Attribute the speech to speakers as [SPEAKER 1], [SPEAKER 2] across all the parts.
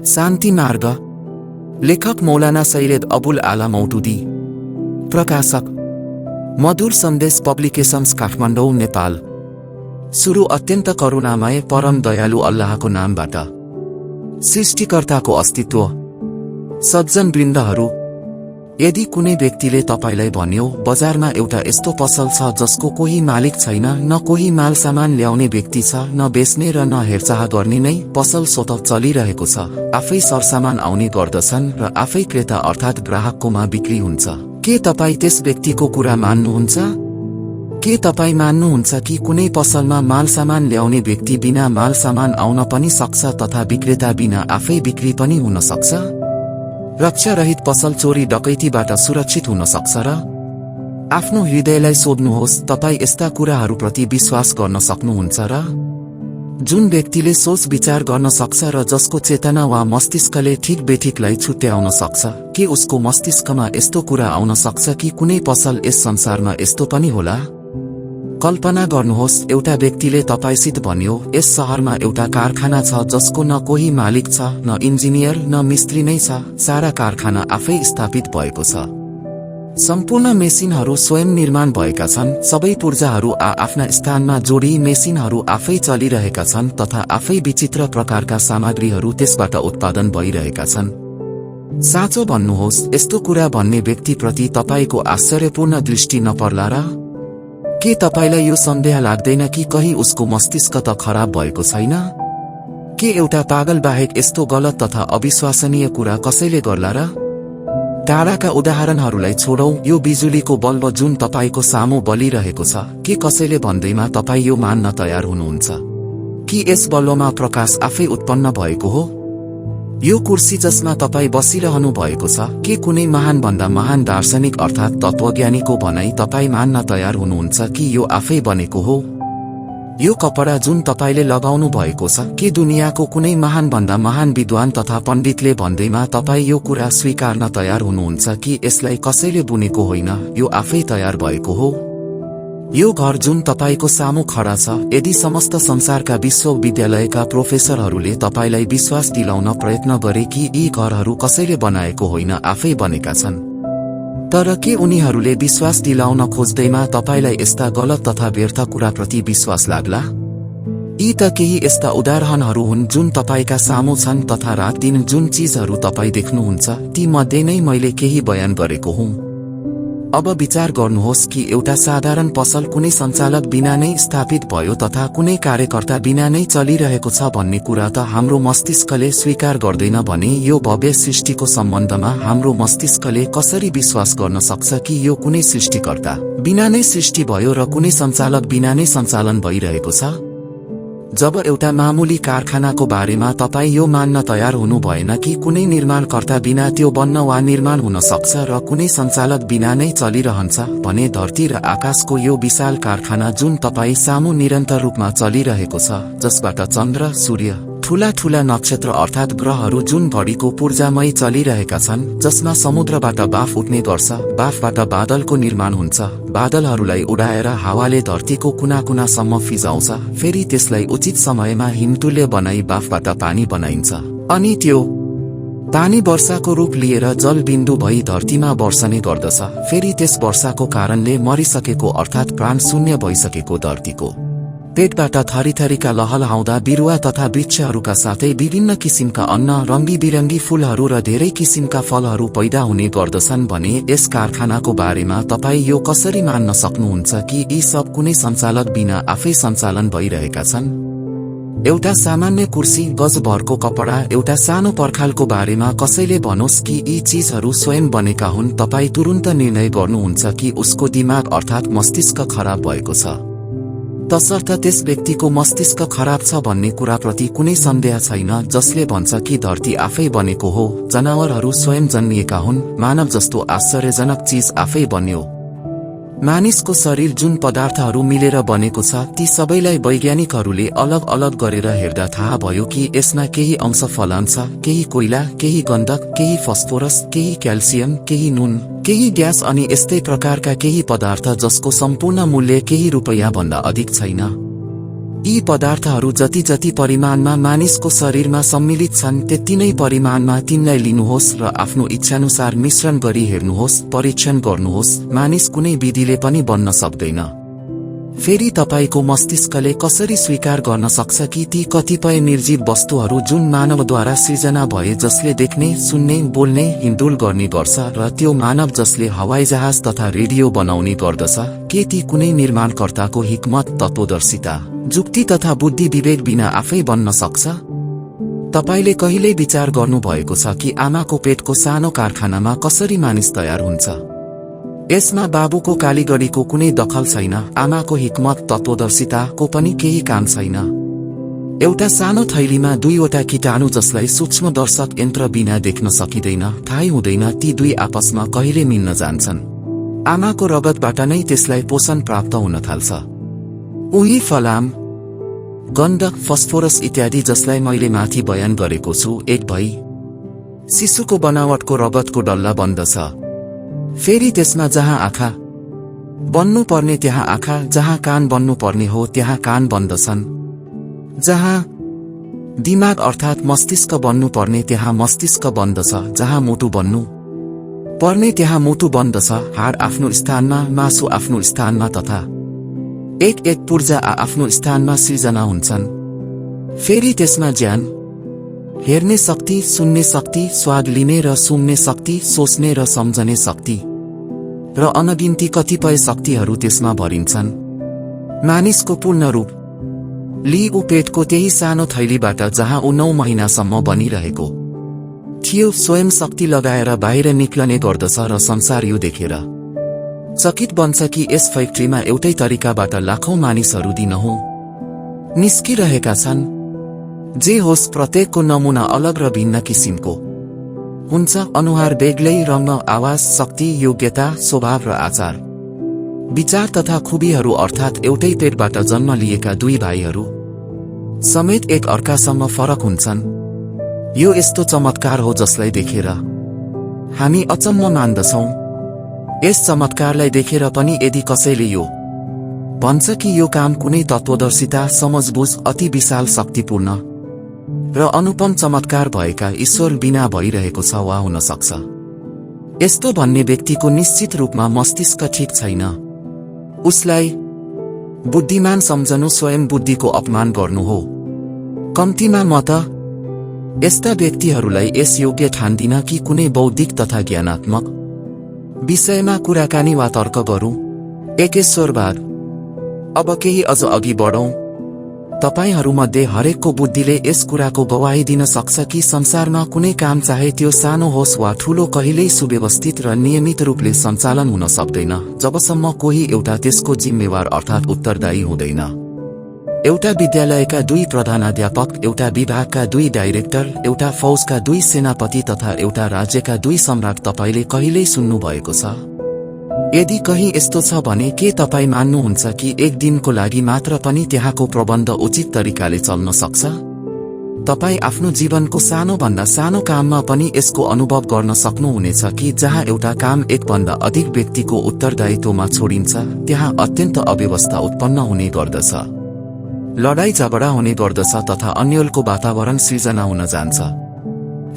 [SPEAKER 1] शान्ति मार्ग। लेखक मौलाना सैयद अबुल आला मौदुदी। प्रकाशक मधुर सन्देश पब्लिकेशन्स, काठमाडौँ, नेपाल। सुरु अत्यन्त करुणामय परम दयालु अल्लाहको नामबाट। सृष्टिकर्ताको अस्तित्व। सज्जन वृन्दहरू, यदि कुनै व्यक्तिले तपाईलाई भन्यो बजारमा एउटा यस्तो पसल छ जसको कोही मालिक छैन, न कोही माल सामान ल्याउने व्यक्ति छ, न बेच्ने र न हेरचाह गर्ने नै पसल स्वतः चलिरहेको छ, आफै सरसामान आउने गर्दछन् र आफै क्रेता अर्थात् ग्राहककोमा बिक्री हुन्छ, के तपाईँ त्यस व्यक्तिको कुरा मान्नुहुन्छ? के तपाईँ मान्नुहुन्छ कि कुनै पसलमा माल सामान ल्याउने व्यक्ति बिना माल सामान आउन पनि सक्छ तथा विक्रेता बिना आफै बिक्री पनि हुन सक्छ? रक्षारहित पसल चोरी डकैतीबाट सुरक्षित हुन सक्छ र? आफ्नो हृदयलाई सोध्नुहोस्, तपाईँ यस्ता कुराहरूप्रति विश्वास गर्न सक्नुहुन्छ र? जुन व्यक्तिले सोच विचार गर्न सक्छ र जसको चेतना वा मस्तिष्कले ठिक बेठिकलाई छुट्याउन सक्छ, के उसको मस्तिष्कमा यस्तो कुरा आउन सक्छ कि कुनै पसल यस संसारमा यस्तो पनि होला? कल्पना गर्नुहोस्, एउटा व्यक्तिले तपाईसित भन्यो यस शहरमा एउटा कारखाना छ जसको न कोही मालिक छ, न इन्जिनियर, न मिस्त्री नै छ, सारा कारखाना आफै स्थापित भएको छ, सम्पूर्ण मेसिनहरू स्वयं निर्माण भएका छन्, सबै पूर्जाहरू आफ्ना स्थानमा जोडी मेसिनहरू आफै चलिरहेका छन् तथा आफै विचित्र प्रकारका सामग्रीहरू त्यसबाट उत्पादन भइरहेका छन्। साँचो भन्नुहोस्, यस्तो कुरा भन्ने व्यक्तिप्रति तपाईको आश्चर्यपूर्ण दृष्टि नपर्ला र? के तपाईलाई यो सन्देह लाग्दैन कि कहीं उसको मस्तिष्क त खराब भएको छैन? के एउटा पागल बाहेक यस्तो गलत तथा अविश्वसनीय कुरा कसैले गर्ला र? टाढाका उदाहरणहरूलाई छोडौं, यो बिजुलीको बल्ब जुन तपाईको सामु बलिरहेको छ, के कसैले भन्दैमा तपाईँ यो मान्न तयार हुनुहुन्छ कि यस बल्बमा प्रकाश आफै उत्पन्न भएको हो? यो कुर्सी जसमा तपाईँ बसिरहनु भएको छ, के कुनै महान भन्दा महान दार्शनिक अर्थात् तत्वज्ञानीको भनाइ तपाईँ मान्न तयार हुनुहुन्छ कि यो आफै बनेको हो? यो कपडा जुन तपाईले लगाउनु भएको छ, के दुनियाँको कुनै महान भन्दा महान विद्वान तथा पण्डितले भन्दैमा तपाईँ यो कुरा स्वीकार्न तयार हुनुहुन्छ कि यसलाई कसैले बुनेको होइन, यो आफै तयार भएको हो? यो घर जुन तपाईको सामु खडा छ, यदि समस्त संसारका विश्वविद्यालयका प्रोफेसरहरूले तपाईलाई विश्वास दिलाउन प्रयत्न गरे कि यी घरहरू कसैले बनाएको होइन, आफै बनेका छन्, तर के उनीहरूले विश्वास दिलाउन खोज्दैमा तपाईलाई यस्ता गलत तथा व्यर्थ कुराप्रति विश्वास लाग्ला? यी त केही यस्ता उदाहरणहरू हुन् जुन तपाईका सामु छन् तथा रात दिन जुन चीजहरू तपाईँ देख्नुहुन्छ ती मध्ये नै मैले केही बयान गरेको हुँ। अब विचार गर्नुहोस् कि एउटा साधारण पसल कुनै सञ्चालक बिना नै स्थापित भयो तथा कुनै कार्यकर्ता बिना नै चलिरहेको छ भन्ने कुरा त हाम्रो मस्तिष्कले स्वीकार गर्दैन भने यो भव्य सृष्टिको सम्बन्धमा हाम्रो मस्तिष्कले कसरी विश्वास गर्न सक्छ कि यो कुनै सृष्टिकर्ता बिना नै सृष्टि भयो र कुनै सञ्चालक बिना नै सञ्चालन भइरहेको छ? जब एउटा मामुली कारखानाको बारेमा तपाईँ यो मान्न तयार हुनु भएन कि कुनै निर्माणकर्ता बिना त्यो बन्न वा निर्माण हुन सक्छ र कुनै सञ्चालक बिना नै चलिरहन्छ भने धरती र आकाशको यो विशाल कारखाना जुन तपाईँ सामु निरन्तर रूपमा चलिरहेको छ, जसबाट चन्द्र, सूर्य, ठूला ठूला नक्षत्र अर्थात् ग्रहहरू जुन घडीको पूर्जामै चलिरहेका छन्, जसमा समुद्रबाट बाफ उठ्ने गर्छ, बाफबाट बादलको निर्माण हुन्छ, बादलहरूलाई उडाएर हावाले धरतीको कुना कुनासम्म फिजाउँछ, फेरि त्यसलाई उचित समयमा हिमतुल्य बनाई बाफबाट पानी बनाइन्छ, अनि त्यो पानी वर्षाको रूप लिएर जल बिन्दु भई धरतीमा वर्षने गर्दछ, फेरि त्यस वर्षाको कारणले मरिसकेको अर्थात् प्राण शून्य भइसकेको धरतीको पेटबाट थरीथरीका लहलहाउँदा बिरुवा तथा वृक्षहरूका साथै विभिन्न किसिमका अन्न, रङ्गी बिरङ्गी फूलहरू र धेरै किसिमका फलहरू पैदा हुने गर्दछन् भने यस कारखानाको बारेमा तपाईँ यो कसरी मान्न सक्नुहुन्छ कि यी सब कुनै सञ्चालक बिना आफै सञ्चालन भइरहेका छन्? एउटा सामान्य कुर्सी, गजभरको कपडा, एउटा सानो पर्खालको बारेमा कसैले भनोस् कि यी चीजहरू स्वयं बनेका हुन्, तपाईँ तुरुन्त निर्णय गर्नुहुन्छ कि उसको दिमाग अर्थात् मस्तिष्क खराब भएको छ, तसर्थ त्यस व्यक्तिको मस्तिष्क खराब छ भन्ने कुराप्रति कुनै सन्देह छैन, जसले भन्छ कि धरती आफै बनेको हो, जनावरहरू स्वयं जन्मिएका हुन्, मानव जस्तो आश्चर्यजनक चीज आफै बन्यो, मानिसको शरीर जुन पदार्थहरू मिलेर बनेको छ ती सबैलाई वैज्ञानिकहरूले अलग अलग गरेर हेर्दा थाहा भयो कि यसमा केही अंश फलाम छ, केही कोइला, केही गन्धक, केही फस्फोरस, केही क्याल्सियम, केही नुन, केही ग्यास अनि यस्तै प्रकारका केही पदार्थ जसको सम्पूर्ण मूल्य केही रुपैयाँ भन्दा अधिक छैन। यी पदार्थहरू जति जति परिमाणमा मानिसको शरीरमा सम्मिलित छन् त्यति नै परिमाणमा तिनलाई लिनुहोस् र आफ्नो इच्छानुसार मिश्रण गरी हेर्नुहोस्, परीक्षण गर्नुहोस्। मानिस कुनै विधिले पनि बन्न सक्दैन। फेरि तपाईको मस्तिष्कले कसरी स्वीकार गर्न सक्छ कि ती कतिपय निर्जीव वस्तुहरू जुन मानवद्वारा सृजना भए, जसले देख्ने, सुन्ने, बोल्ने, हिँडडुल गर्ने गर्छ, र त्यो मानव जसले हवाईजहाज तथा रेडियो बनाउने गर्दछ, के ती कुनै निर्माणकर्ताको हिक्मत, तत्त्वदर्शिता, जुक्ति तथा बुद्धि विवेक बिना आफै बन्न सक्छ? तपाईले कहिल्यै विचार गर्नुभएको छ कि आमाको पेटको सानो कारखानामा कसरी मानिस तयार हुन्छ? यसमा बाबुको कालीगढीको कुनै दखल छैन, आमाको हिक्मत, तत्त्वदर्शिताको पनि केही काम छैन। एउटा सानो थैलीमा दुईवटा कीटाणु जसलाई सूक्ष्मदर्शक यन्त्र बिना देख्न सकिँदैन, थाहै हुँदैन ती दुई आपसमा कहिले मिल्न जान्छन्। आमाको रगतबाट नै त्यसलाई पोषण प्राप्त हुन थाल्छ। उही फलाम, गन्धक, फस्फोरस इत्यादि जसलाई मैले माथि बयान गरेको छु, एक भई शिशुको बनावटको रगतको डल्ला बन्दछ। फेरि त्यसमा जहाँ आँखा बन्नु पर्ने त्यहाँ आँखा, जहाँ कान बन्नु पर्ने हो त्यहाँ कान बन्दछन्, जहाँ दिमाग अर्थात् मस्तिष्क बन्नु पर्ने त्यहाँ मस्तिष्क बन्दछ, जहाँ मुटु बन्नु पर्ने त्यहाँ मुटु बन्दछ। हाड आफ्नो स्थानमा, मासु आफ्नो स्थानमा तथा एक एक पूर्जा आफ्नो स्थानमा सृजना हुन्छन्। फेरि त्यसमा ज्ञान, हेर्ने शक्ति, सुन्ने शक्ति, स्वाद लिने र सुँघ्ने शक्ति, सोच्ने र सम्झने शक्ति र अनगिन्ती कतिपय शक्तिहरू त्यसमा भरिन्छन्। मानिसको पूर्ण रूप लिई ऊ पेटको त्यही सानो थैलीबाट जहाँ ऊ 9 महिनासम्म बनिरहेको थियो स्वयं शक्ति लगाएर बाहिर निक्लने गर्दछ र संसार यो देखेर चकित बन्छ कि यस फ्याक्ट्रीमा एउटै तरिकाबाट लाखौं मानिसहरू दिनहुँ निस्किरहेका छन्। जे होस्, प्रत्येकको नमुना अलग र भिन्न किसिमको हुन्छ। अनुहार बेग्लै, रंग, आवाज, शक्ति, योग्यता, स्वभाव र आचार विचार तथा खुबीहरू अर्थात् एउटै पेटबाट जन्म लिएका दुई भाइहरू समेत एक अर्कासँग फरक हुन्छन्। यो यस्तो चमत्कार हो जसलाई देखेर हामी अचम्म मान्दछौं। यस चमत्कारलाई देखेर पनि यदि कसैले यो भन्छ कि यो काम कुनै तत्त्वदर्शिता, समझबुझ, अति विशाल, शक्तिपूर्ण र अनुपम चमत्कार भएका ईश्वर बिना भइरहेको छ वा हुन सक्छ, यस्तो भन्ने व्यक्तिको निश्चित रूपमा मस्तिष्क ठीक छैन। उसलाई बुद्धिमान सम्झनु स्वयं बुद्धिको अपमान गर्नु हो। कम्तीमा म त यस्ता व्यक्तिहरूलाई यस योग्य ठान्दिन कि कुनै बौद्धिक तथा ज्ञानात्मक विषयमा कुराकानी वा तर्क गरौं। एकेश्वरवाद। अब केही अझ अघि बढौं। तपाईहरूमध्ये हरेकको बुद्धिले यस कुराको गवाही दिन सक्छ कि संसारमा कुनै काम चाहे त्यो सानो होस् वा ठूलो कहिल्यै सुव्यवस्थित र नियमित रूपले सञ्चालन हुन सक्दैन जबसम्म कोही एउटा त्यसको जिम्मेवार अर्थात् उत्तरदायी हुँदैन। एउटा विद्यालयका 2 प्रधानाध्यापक, एउटा विभागका 2 डाइरेक्टर, एउटा फौजका 2 सेनापति तथा एउटा राज्यका 2 सम्राट तपाईले कहिल्यै सुन्नु भएको छ? यदि कहीं यस्तो छ भने के तपाई मान्नुहुन्छ कि एक दिनको लागि मात्र पनि त्यहाँको प्रबन्ध उचित तरिकाले चल्न सक्छ? तपाई आफ्नो जीवनको सानो भन्दा सानो काममा पनि यसको अनुभव गर्न सक्नुहुनेछ कि जहाँ एउटा काम एक भन्दा अधिक व्यक्तिको उत्तरदायित्वमा छोडिन्छ त्यहाँ अत्यन्त अव्यवस्था उत्पन्न हुने गर्दछ, लडाई झगडा हुने गर्दछ तथा अन्यलको वातावरण सृजना हुन जान्छ।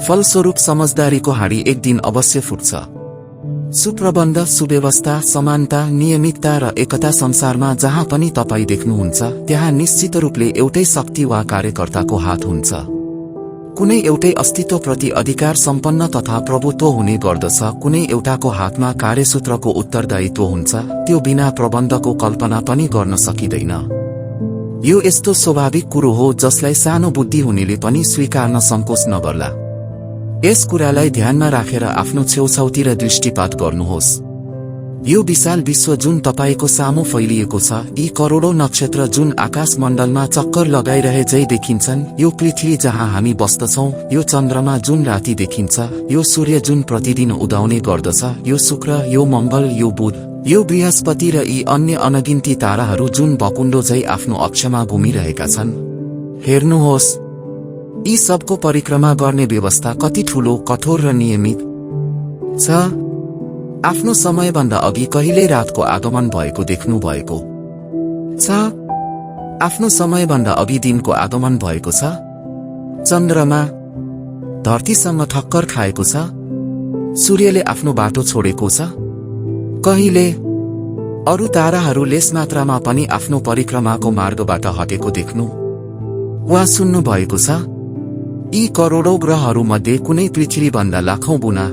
[SPEAKER 1] फलस्वरूप समझदारीको हाँडी एक दिन अवश्य फुट्छ। सुप्रबन्ध, सुव्यवस्था, समानता, नियमितता र एकता संसारमा जहाँ पनि तपाई देख्नुहुन्छ त्यहाँ निश्चित रूपले एउटै शक्ति वा कार्यकर्ताको हात हुन्छ। कुनै एउटै अस्तित्वप्रति अधिकार सम्पन्न तथा प्रभुत्व हुने गर्दछ, कुनै एउटाको हातमा कार्यसूत्रको उत्तरदायित्व हुन्छ। त्यो बिना प्रबन्धको कल्पना पनि गर्न सकिँदैन। यो यस्तो स्वाभाविक कुरो हो जसलाई सानो बुद्धि हुनेले पनि स्वीकार्न संकोच नगर्ला। यस कुरालाई ध्यानमा राखेर आफ्नो छेउछाउतिर दृष्टिपात गर्नुहोस्। यो विशाल विश्व जुन तपाईको सामु फैलिएको छ, यी करोडौं नक्षत्र जुन आकाश मण्डलमा चक्कर लगाइरहे झै देखिन्छन्, यो पृथ्वी जहाँ हामी बस्दछौं, यो चन्द्रमा जुन राति देखिन्छ, यो सूर्य जुन प्रतिदिन उदाउने गर्दछ, यो शुक्र, यो मंगल, यो बुध, यो बृहस्पति र यी अन्य अनगिन्ती ताराहरू जुन भकुण्डो झै आफ्नो अक्षमा घुमिरहेका छन्, हेर्नुहोस् यी सबको परिक्रमा गर्ने व्यवस्था कति ठूलो, कठोर र नियमित छ। आफ्नो समयभन्दा अघि कहिल्यै रातको आगमन भएको देख्नु भएको छ। आफ्नो समयभन्दा अघि दिनको आगमन भएको छ। चन्द्रमा धरतीसँग ठक्कर खाएको छ। सूर्यले आफ्नो बाटो छोडेको छ। कहिले अरू ताराहरू लेस मात्रामा पनि आफ्नो परिक्रमाको मार्गबाट हटेको देख्नु वा सुन्नु भएको छ। यी करोडौं ग्रहहरूमध्ये कुनै पृथ्वीभन्दा लाखौं गुणा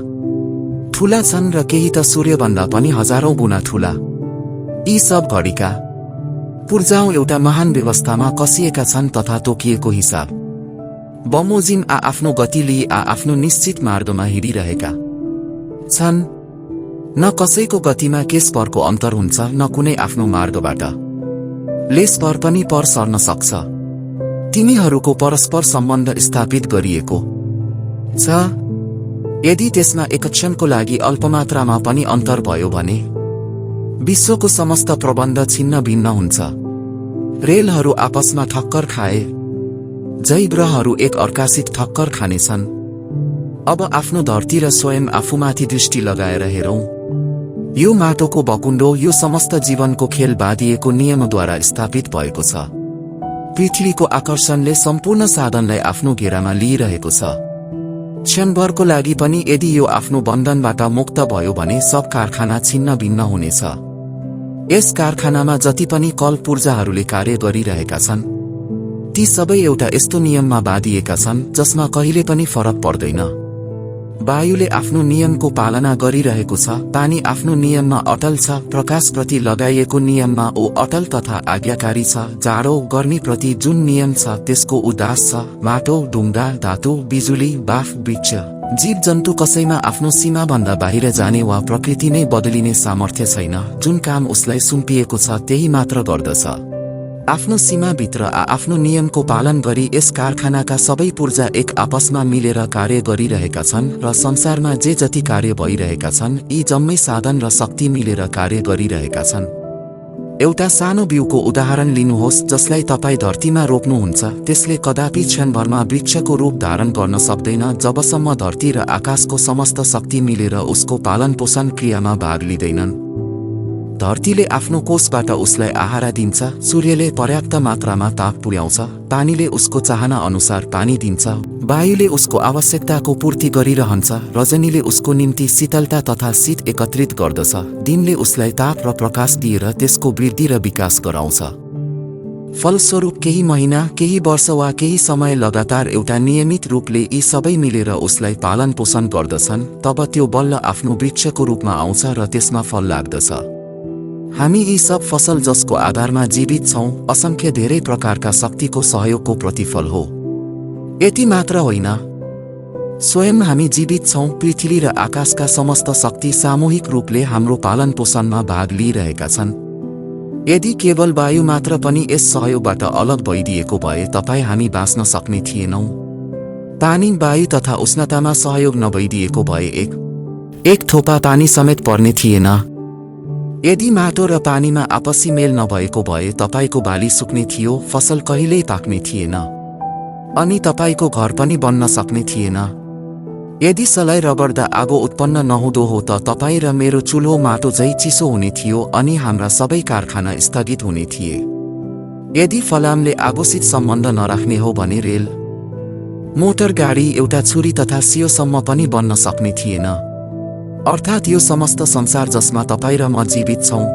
[SPEAKER 1] ठूला छन् र केही त सूर्यभन्दा पनि हजारौं गुणा ठूला। यी सब घडीका पूर्जाऔं एउटा महान व्यवस्थामा कसिएका छन् तथा तोकिएको हिसाब बमोजिम आफ्नो गति लिई आफ्नो निश्चित मार्गमा हिँडिरहेका छन्। न कसैको गतिमा केस परको अन्तर हुन्छ, न कुनै आफ्नो मार्गबाट लेस पर पनि पर सर्न सक्छ। तिनीहरूको परस्पर सम्बन्ध स्थापित गरिएको छ। यदि त्यसमा एक क्षणको लागि अल्पमात्रामा पनि अन्तर भयो भने विश्वको समस्त प्रबन्ध छिन्न भिन्न हुन्छ। रेलहरू आपसमा ठक्कर खाए जै ग्रहहरू एक अर्कासित ठक्कर खानेछन्। अब आफ्नो धरती र स्वयं आफूमाथि दृष्टि लगाएर हेरौं। यो माटोको बकुण्डो यो समस्त जीवनको खेल बाँधिएको नियमद्वारा स्थापित भएको छ। पृथ्वीको आकर्षणले सम्पूर्ण साधनलाई आफ्नो घेरामा लिइरहेको छ। क्षणभरको लागि पनि यदि यो आफ्नो बन्धनबाट मुक्त भयो भने सब कारखाना छिन्न भिन्न हुनेछ। यस कारखानामा जति पनि कल पूर्जाहरूले कार्य गरिरहेका छन् ती सबै एउटा यस्तो नियममा बाँधिएका छन् जसमा कहिले पनि फरक पर्दैन। वायुले आफ्नो नियमको पालना गरिरहेको छ। पानी आफ्नो नियममा अटल छ। प्रकाशप्रति लगाइएको नियममा ऊ अटल तथा आज्ञाकारी छ। जाडो गर्मीप्रति जुन नियम छ त्यसको उदास छ। माटो, ढुङ्गा, धातु, बिजुली, बाफ, वृक्ष, जीव जन्तु कसैमा आफ्नो सीमाभन्दा बाहिर जाने वा प्रकृति नै बदलिने सामर्थ्य छैन। जुन काम उसलाई सुम्पिएको छ त्यही मात्र गर्दछ। आफ्नो सीमाभित्र आफ्नो नियमको पालन गरी यस कारखानाका सबै पूर्जा एक आपसमा मिलेर कार्य गरिरहेका छन् र संसारमा जे जति कार्य भइरहेका छन् यी जम्मै साधन र शक्ति मिलेर कार्य गरिरहेका छन्। एउटा सानो बिउको उदाहरण लिनुहोस् जसलाई तपाईँ धरतीमा रोप्नुहुन्छ। त्यसले कदापि क्षणभरमा वृक्षको रूप धारण गर्न सक्दैन जबसम्म धरती र आकाशको समस्त शक्ति मिलेर उसको पालन पोषण क्रियामा भाग लिँदैनन्। धरतीले आफ्नो कोषबाट उसलाई आहार दिन्छ। सूर्यले पर्याप्त मात्रामा ताप पुर्याउँछ। पानीले उसको चाहना अनुसार पानी दिन्छ। वायुले उसको आवश्यकताको पूर्ति गरिरहन्छ। रजनीले उसको निम्ति शीतलता तथा शीत एकत्रित गर्दछ। दिनले उसलाई ताप र प्रकाश दिएर त्यसको वृद्धि र विकास गराउँछ। फलस्वरूप केही महिना, केही वर्ष वा केही समय लगातार एउटा नियमित रूपले यी सबै मिलेर उसलाई पालन पोषण गर्दछन्। तब त्यो बल्ल आफ्नो वृक्षको रूपमा आउँछ र त्यसमा फल लाग्दछ। हामी यी सब फसल जसको आधारमा जीवित छौं असंख्य धेरै प्रकारका शक्तिको सहयोगको प्रतिफल हो। यति मात्र होइन, स्वयं हामी जीवित छौं। पृथ्वी र आकाशका समस्त शक्ति सामूहिक रूपले हाम्रो पालन पोषणमा भाग लिइरहेका छन्। यदि केवल वायु मात्र पनि यस सहयोगबाट अलग भइदिएको भए तपाईँ हामी बाँच्न सक्ने थिएनौं। पानी, वायु तथा उष्णतामा सहयोग नभइदिएको भए एक थोपा पानी समेत पर्ने थिएन। यदि माटो र पानीमा आपसी मेल नभएको भए तपाईको बाली सुक्ने थियो, फसल कहिल्यै पाक्ने थिएन, अनि तपाईको घर पनि बन्न सक्ने थिएन। यदि सलाई रगड्दा आगो उत्पन्न नहुँदो हो त तपाईँ र मेरो चुल्हो माटो झै चिसो हुने थियो अनि हाम्रा सबै कारखाना स्थगित हुने थिए। यदि फलामले आगोसित सम्बन्ध नराख्ने हो भने रेल, मोटर गाडी एउटा छुरी तथा सियोसम्म पनि बन्न सक्ने थिएन। अर्थात् यो समस्त संसार जसमा तपाईँ र म जीवित छौं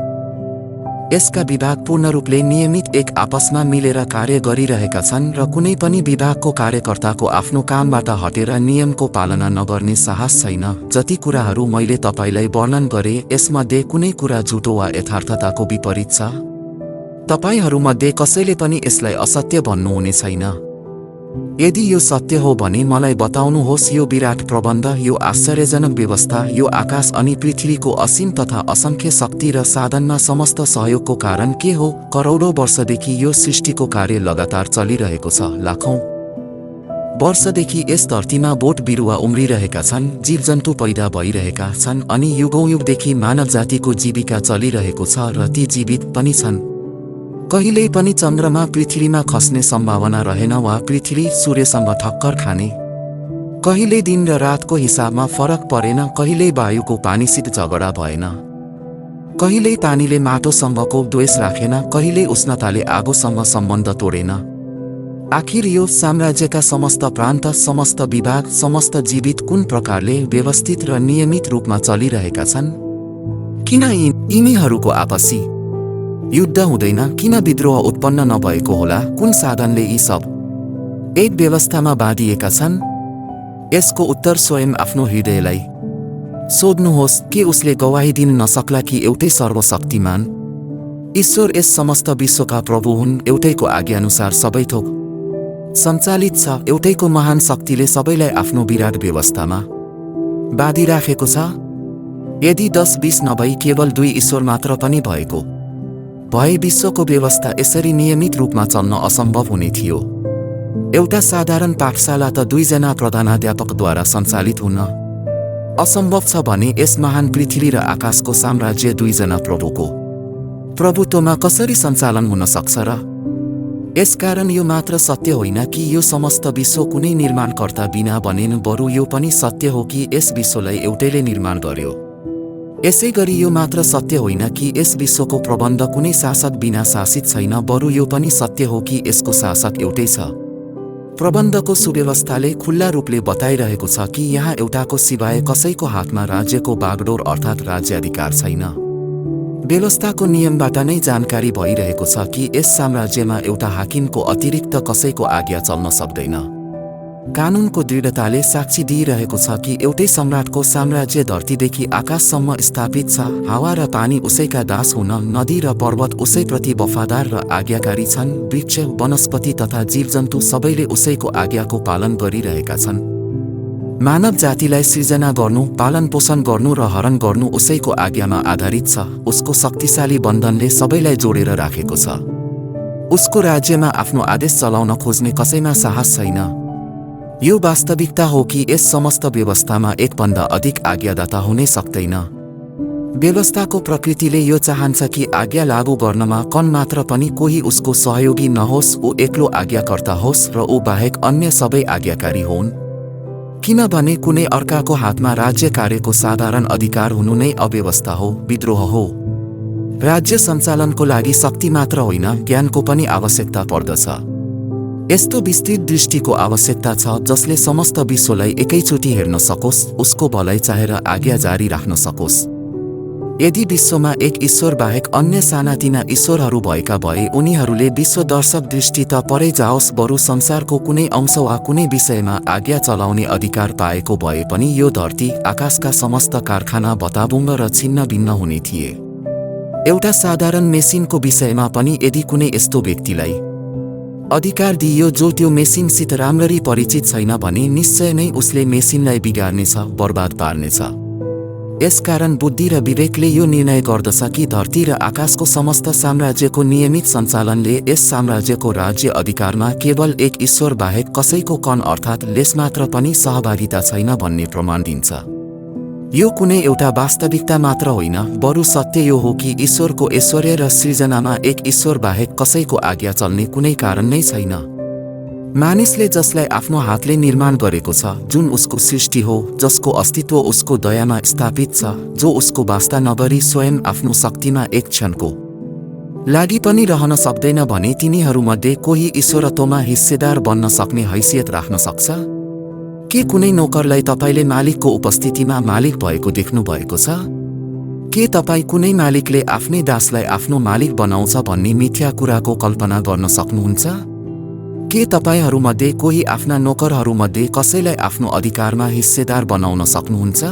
[SPEAKER 1] यसका विभाग पूर्ण रूपले नियमित एक आपसमा मिलेर कार्य गरिरहेका छन् र कुनै पनि विभागको कार्यकर्ताको आफ्नो कामबाट हटेर नियमको पालना नगर्ने साहस छैन। जति कुराहरू मैले तपाईलाई वर्णन गरे यसमध्ये कुनै कुरा झुटो वा यथार्थताको विपरीत छ? तपाईहरूमध्ये कसैले पनि यसलाई असत्य भन्नुहुने छैन। यदि यो सत्य हो भने मलाई बताउनुहोस्। यो विराट प्रबन्ध, यो आश्चर्यजनक व्यवस्था, यो आकाश अनि पृथ्वीको असीम तथा असंख्य शक्ति र साधनमा समस्त सहयोगको कारण के हो? करोडौं वर्षदेखि यो सृष्टिको कार्य लगातार चलिरहेको छ। लाखौं वर्षदेखि यस धरतीमा बोट बिरुवा उम्रिरहेका छन्, जीवजन्तु पैदा भइरहेका छन् अनि युगौं युगदेखि मानव जातिको जीविका चलिरहेको छ र ती जीवित पनि छन्। कहिल्यै पनि चन्द्रमा पृथ्वीमा खस्ने सम्भावना रहेन वा पृथ्वी सूर्यसँग ठक्कर खाने। कहिल्यै दिन र रातको हिसाबमा फरक परेन। कहिल्यै वायुको पानीसित झगडा भएन। कहिल्यै पानीले माटोसँगको द्वेष राखेन, कहिल्यै उष्णताले आगोसँग सम्बन्ध तोडेन। आखिर यो साम्राज्यका समस्त प्रान्त, समस्त विभाग, समस्त जीवित कुन प्रकारले व्यवस्थित र नियमित रूपमा चलिरहेका छन्? किन यिनीहरूको आपसी युद्ध हुँदैन? किन विद्रोह उत्पन्न नभएको होला? कुन साधनले यी सब एक व्यवस्थामा बाँधिएका छन्? यसको उत्तर स्वयं आफ्नो हृदयलाई सोध्नुहोस्। के उसले गवाही दिन नसक्ला कि एउटै सर्वशक्तिमान ईश्वर यस समस्त विश्वका प्रभु हुन्? एउटैको आज्ञाअनुसार सबै थोक सञ्चालित छ। एउटैको महान शक्तिले सबैलाई आफ्नो विराट व्यवस्थामा बाँधिराखेको छ। यदि 10-20 नभई केवल 2 ईश्वर मात्र पनि भएको भए विश्वको व्यवस्था यसरी नियमित रूपमा चल्न असम्भव हुने थियो। एउटा साधारण पाठशाला त 2 जना प्रधानाध्यापकद्वारा सञ्चालित हुन असम्भव छ भने यस महान पृथ्वी र आकाशको साम्राज्य 2 जना प्रभुको प्रभुत्वमा कसरी सञ्चालन हुन सक्छ र? यसकारण यो मात्र सत्य होइन कि यो समस्त विश्व कुनै निर्माणकर्ता बिना बनेन, बरु यो पनि सत्य हो कि यस विश्वलाई एउटैले निर्माण गर्यो। यसै गरी यो मात्र सत्य होइन कि यस विश्वको प्रबन्ध कुनै शासक बिना शासित छैन, बरु यो पनि सत्य हो कि यसको शासक एउटै छ। प्रबन्धको सुव्यवस्थाले खुल्ला रूपले बताइरहेको छ कि यहाँ एउटाको सिवाय कसैको हातमा राज्यको बागडोर अर्थात् राज्याधिकार छैन। व्यवस्थाको नियमबाट नै जानकारी भइरहेको छ कि यस साम्राज्यमा एउटा हाकिमको अतिरिक्त कसैको आज्ञा चल्न सक्दैन। कानुनको दृढताले साक्षी दिइरहेको छ कि एउटै सम्राटको साम्राज्य धरतीदेखि आकाशसम्म स्थापित छ। हावा र पानी उसैका दास हुन, नदी र पर्वत उसैप्रति वफादार र आज्ञाकारी छन्। वृक्ष, वनस्पति तथा जीवजन्तु सबैले उसैको आज्ञाको पालन गरिरहेका छन्। मानव जातिलाई सृजना गर्नु, पालन पोषण गर्नु र हरण गर्नु उसैको आज्ञामा आधारित छ। उसको शक्तिशाली बन्धनले सबैलाई जोडेर राखेको छ। उसको राज्यमा आफ्नो आदेश चलाउन खोज्ने कसैमा साहस छैन। यो वास्तविकता हो कि यस समस्त व्यवस्थामा एकभन्दा अधिक आज्ञादाता हुनै सक्दैन। व्यवस्थाको प्रकृतिले यो चाहन्छ कि आज्ञा लागू गर्नमा कण मात्र पनि कोही उसको सहयोगी नहोस्, ऊ एक्लो आज्ञाकर्ता होस् र ऊ बाहेक अन्य सबै आज्ञाकारी हुन्। किनभने कुनै अर्काको हातमा राज्य कार्यको साधारण अधिकार हुनु नै अव्यवस्था हो, विद्रोह हो। राज्य सञ्चालनको लागि शक्ति मात्र होइन, ज्ञानको पनि आवश्यकता पर्दछ। यस्तो विस्तृत दृष्टिको आवश्यकता छ जसले समस्त विश्वलाई एकैचोटि हेर्न सकोस्, उसको भलाइ चाहेर आज्ञा जारी राख्न सकोस्। यदि विश्वमा एक ईश्वर बाहेक अन्य सानातिना ईश्वरहरू भएका भए उनीहरूले विश्वदर्शक दृष्टि त परै जाओस्, बरु संसारको कुनै अंश वा कुनै विषयमा आज्ञा चलाउने अधिकार पाएको भए पनि यो धरती, आकाशका समस्त कारखाना भताभुङ्ग र छिन्न भिन्न हुने थिए। एउटा साधारण मेसिनको विषयमा पनि यदि कुनै यस्तो व्यक्तिलाई अधिकार दिइयो जो त्यो मेसिनसित राम्ररी परिचित छैन भने निश्चय नै उसले मेसिनलाई बिगार्नेछ, बर्बाद पार्नेछ। यसकारण बुद्धि र विवेकले यो निर्णय गर्दछ कि धरती र आकाशको समस्त साम्राज्यको नियमित सञ्चालनले यस साम्राज्यको राज्य अधिकारमा केवल एक ईश्वर बाहेक कसैको कण अर्थात् लेस मात्र पनि सहभागिता छैन भन्ने प्रमाण दिन्छ। यो कुनै एउटा वास्तविकता मात्र होइन, बरु सत्य यो हो कि ईश्वरको ऐश्वर्य र सृजनामा एक ईश्वर बाहेक कसैको आज्ञा चल्ने कुनै कारण नै छैन। मानिसले जसलाई आफ्नो हातले निर्माण गरेको छ, जुन उसको सृष्टि हो, जसको अस्तित्व उसको दयामा स्थापित छ, जो उसको वास्ता नगरी स्वयं आफ्नो शक्तिमा एक क्षणको लागि पनि रहन सक्दैन भने तिनीहरूमध्ये कोही ईश्वरत्वमा हिस्सेदार बन्न सक्ने हैसियत राख्न सक्छ? के कुनै नोकरलाई तपाईले मालिकको उपस्थितिमा मालिक भएको देख्नु भएको छ? के तपाईँ कुनै मालिकले आफ्नै दासलाई आफ्नो मालिक बनाउँछ भन्ने मिथ्या कुराको कल्पना गर्न सक्नुहुन्छ? के तपाईहरूमध्ये कोही आफ्ना नोकरहरूमध्ये कसैलाई आफ्नो अधिकारमा हिस्सेदार बनाउन सक्नुहुन्छ?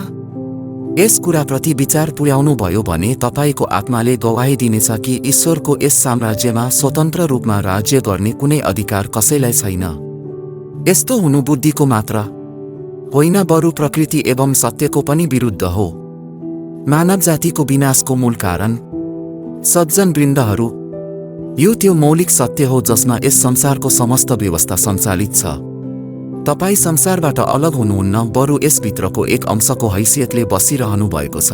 [SPEAKER 1] यस कुराप्रति विचार पुर्याउनु भयो भने तपाईको आत्माले गवाही दिनेछ कि ईश्वरको यस साम्राज्यमा स्वतन्त्र रूपमा राज्य गर्ने कुनै अधिकार कसैलाई छैन। यस्तो हुनु बुद्धिको मात्र होइन, बरु प्रकृति एवं सत्यको पनि विरुद्ध हो। मानव जातिको विनाशको मूल कारण सज्जन वृन्दहरू, यो त्यो मौलिक सत्य हो जसमा यस संसारको समस्त व्यवस्था सञ्चालित छ। तपाईँ संसारबाट अलग हुनुहुन्न, बरु यसभित्रको एक अंशको हैसियतले बसिरहनु भएको छ।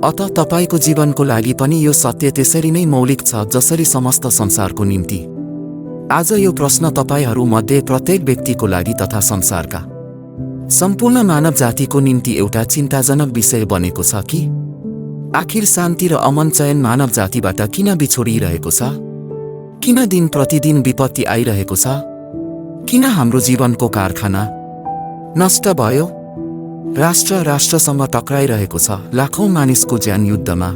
[SPEAKER 1] अत तपाईको जीवनको लागि पनि यो सत्य त्यसरी नै मौलिक छ जसरी समस्त संसारको निम्ति। आज यो प्रश्न तपाईहरूमध्ये प्रत्येक व्यक्तिको लागि तथा संसारका सम्पूर्ण मानव जातिको निम्ति एउटा चिन्ताजनक विषय बनेको छ कि आखिर शान्ति र अमन चयन मानव जातिबाट किन बिछोडिरहेको छ? किन दिन प्रतिदिन विपत्ति आइरहेको छ? किन हाम्रो जीवनको कारखाना नष्ट भयो? राष्ट्र राष्ट्रसँग टक्राइरहेको छ, लाखौं मानिसको ज्यान युद्धमा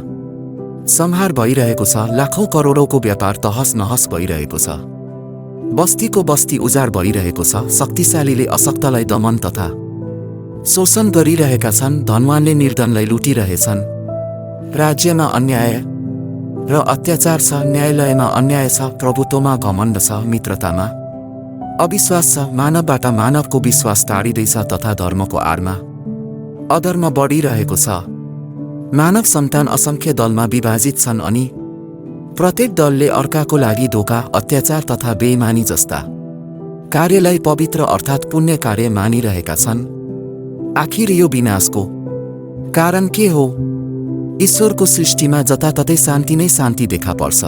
[SPEAKER 1] संहार भइरहेको छ, लाखौं करोडौंको व्यापार तहस नहस भइरहेको छ, बस्तीको बस्ती उजाड भइरहेको छ, शक्तिशालीले अशक्तलाई दमन तथा शोषण गरिरहेका छन्, धनवानले निर्धनलाई लुटिरहेछन्, राज्यमा अन्याय र अत्याचार छ, न्यायालयमा अन्याय छ, प्रभुत्वमा घमण्ड छ, मित्रतामा अविश्वास छ, मानवबाट मानवको विश्वास टाढिँदैछ तथा धर्मको आडमा अधर्म बढिरहेको छ। मानव सन्तान असंख्य दलमा विभाजित छन् अनि प्रत्येक दलले अर्काको लागि धोका, अत्याचार तथा बेइमानी जस्ता कार्यलाई पवित्र अर्थात् पुण्य कार्य मानिरहेका छन्। आखिर यो विनाशको कारण के हो? ईश्वरको सृष्टिमा जताततै शान्ति नै शान्ति देखा पर्छ।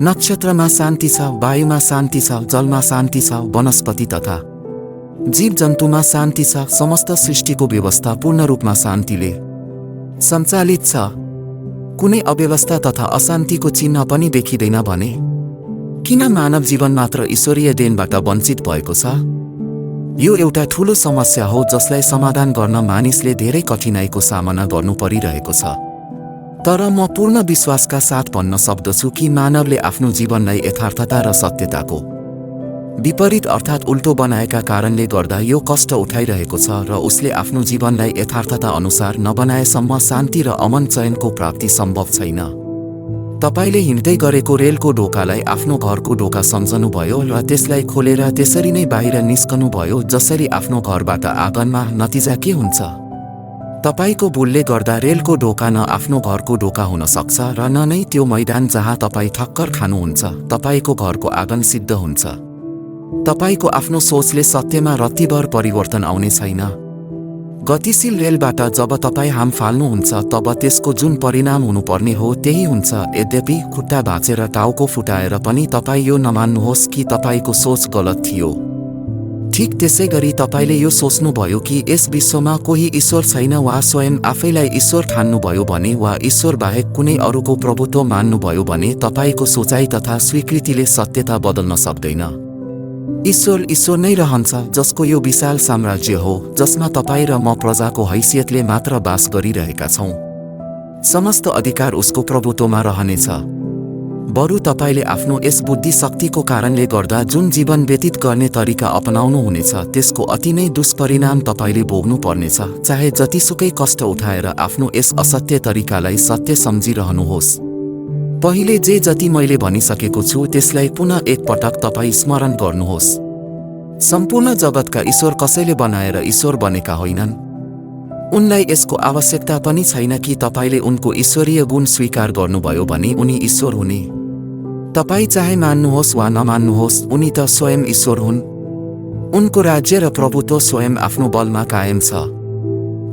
[SPEAKER 1] नक्षत्रमा शान्ति छ, वायुमा शान्ति छ, जलमा शान्ति छ, वनस्पति तथा जीव जन्तुमा शान्ति छ, समस्त सृष्टिको व्यवस्था पूर्ण रूपमा शान्तिले सञ्चालित छ। कुनै अव्यवस्था तथा अशान्तिको चिन्ह पनि देखिँदैन भने किन मानव जीवन मात्र ईश्वरीय देनबाट वञ्चित भएको छ? यो एउटा ठूलो समस्या हो जसलाई समाधान गर्न मानिसले धेरै कठिनाइको सामना गर्नु परिरहेको छ। तर म पूर्ण विश्वासका साथ भन्न सक्दछु कि मानवले आफ्नो जीवनलाई यथार्थता र सत्यताको विपरीत अर्थात् उल्टो बनाएका कारणले गर्दा यो कष्ट उठाइरहेको छ र उसले आफ्नो जीवनलाई यथार्थता अनुसार नबनाएसम्म शान्ति र अमन चयनको प्राप्ति सम्भव छैन। तपाईले हिँड्दै गरेको रेलको ढोकालाई आफ्नो घरको ढोका सम्झनुभयो र त्यसलाई खोलेर त्यसरी नै बाहिर निस्कनुभयो जसरी आफ्नो घरबाट आँगनमा। नतिजा के हुन्छ? तपाईको भुलले गर्दा रेलको ढोका न आफ्नो घरको ढोका हुन सक्छ र न नै त्यो मैदान जहाँ तपाई ठक्कर खानुहुन्छ तपाईको घरको आँगन सिद्ध हुन्छ। तपाईको आफ्नो सोचले सत्यमा रत्तिभर परिवर्तन आउने छैन। गतिशील रेलबाट जब तपाई हाम फाल्नुहुन्छ तब त्यसको जुन परिणाम हुनुपर्ने हो त्यही हुन्छ। यद्यपि खुट्टा भाँचेर टाउको फुटाएर पनि तपाई यो नमान्नुहोस् कि तपाईको सोच गलत थियो। ठीक त्यसैगरी तपाईले यो सोच्नुभयो कि यस विश्वमा कोही ईश्वर छैन वा स्वयं आफैलाई ईश्वर ठान्नुभयो भने वा ईश्वर बाहेक कुनै अरूको प्रभुत्व मान्नुभयो भने तपाईको सोचाइ तथा स्वीकृतिले सत्यता बदल्न सक्दैन। ईश्वर ईश्वर नै रहन्छ जसको यो विशाल साम्राज्य हो जसमा तपाई र म प्रजाको हैसियतले मात्र बास गरिरहेका छौं। समस्त अधिकार उसको प्रभुत्वमा रहनेछ। बरु तपाईले आफ्नो यस बुद्धि शक्तिको कारणले गर्दा जुन जीवन व्यतीत गर्ने तरिका अपनाउनु हुनेछ त्यसको अति नै दुष्परिणाम तपाईले भोग्नु पर्नेछ। चाहे जतिसुकै कष्ट उठाएर आफ्नो यस असत्य तरिकालाई सत्य सम्झिरहनुहोस्। पहिले जे जति मैले भनिसकेको छु त्यसलाई पुनः एक पटक तपाई स्मरण गर्नुहोस्। सम्पूर्ण जगतका ईश्वर कसैले बनाएर ईश्वर बनेका होइनन्। उनलाई यसको आवश्यकता पनि छैन कि तपाईले उनको ईश्वरीय गुण स्वीकार गर्नुभयो भने उनी ईश्वर हुने। तपाई चाहे मान्नुहोस् वा नमान्नुहोस् उनी त स्वयं ईश्वर हुन्। उनको राज्य र प्रभुत्व स्वयं आफ्नो बलमा कायम छ।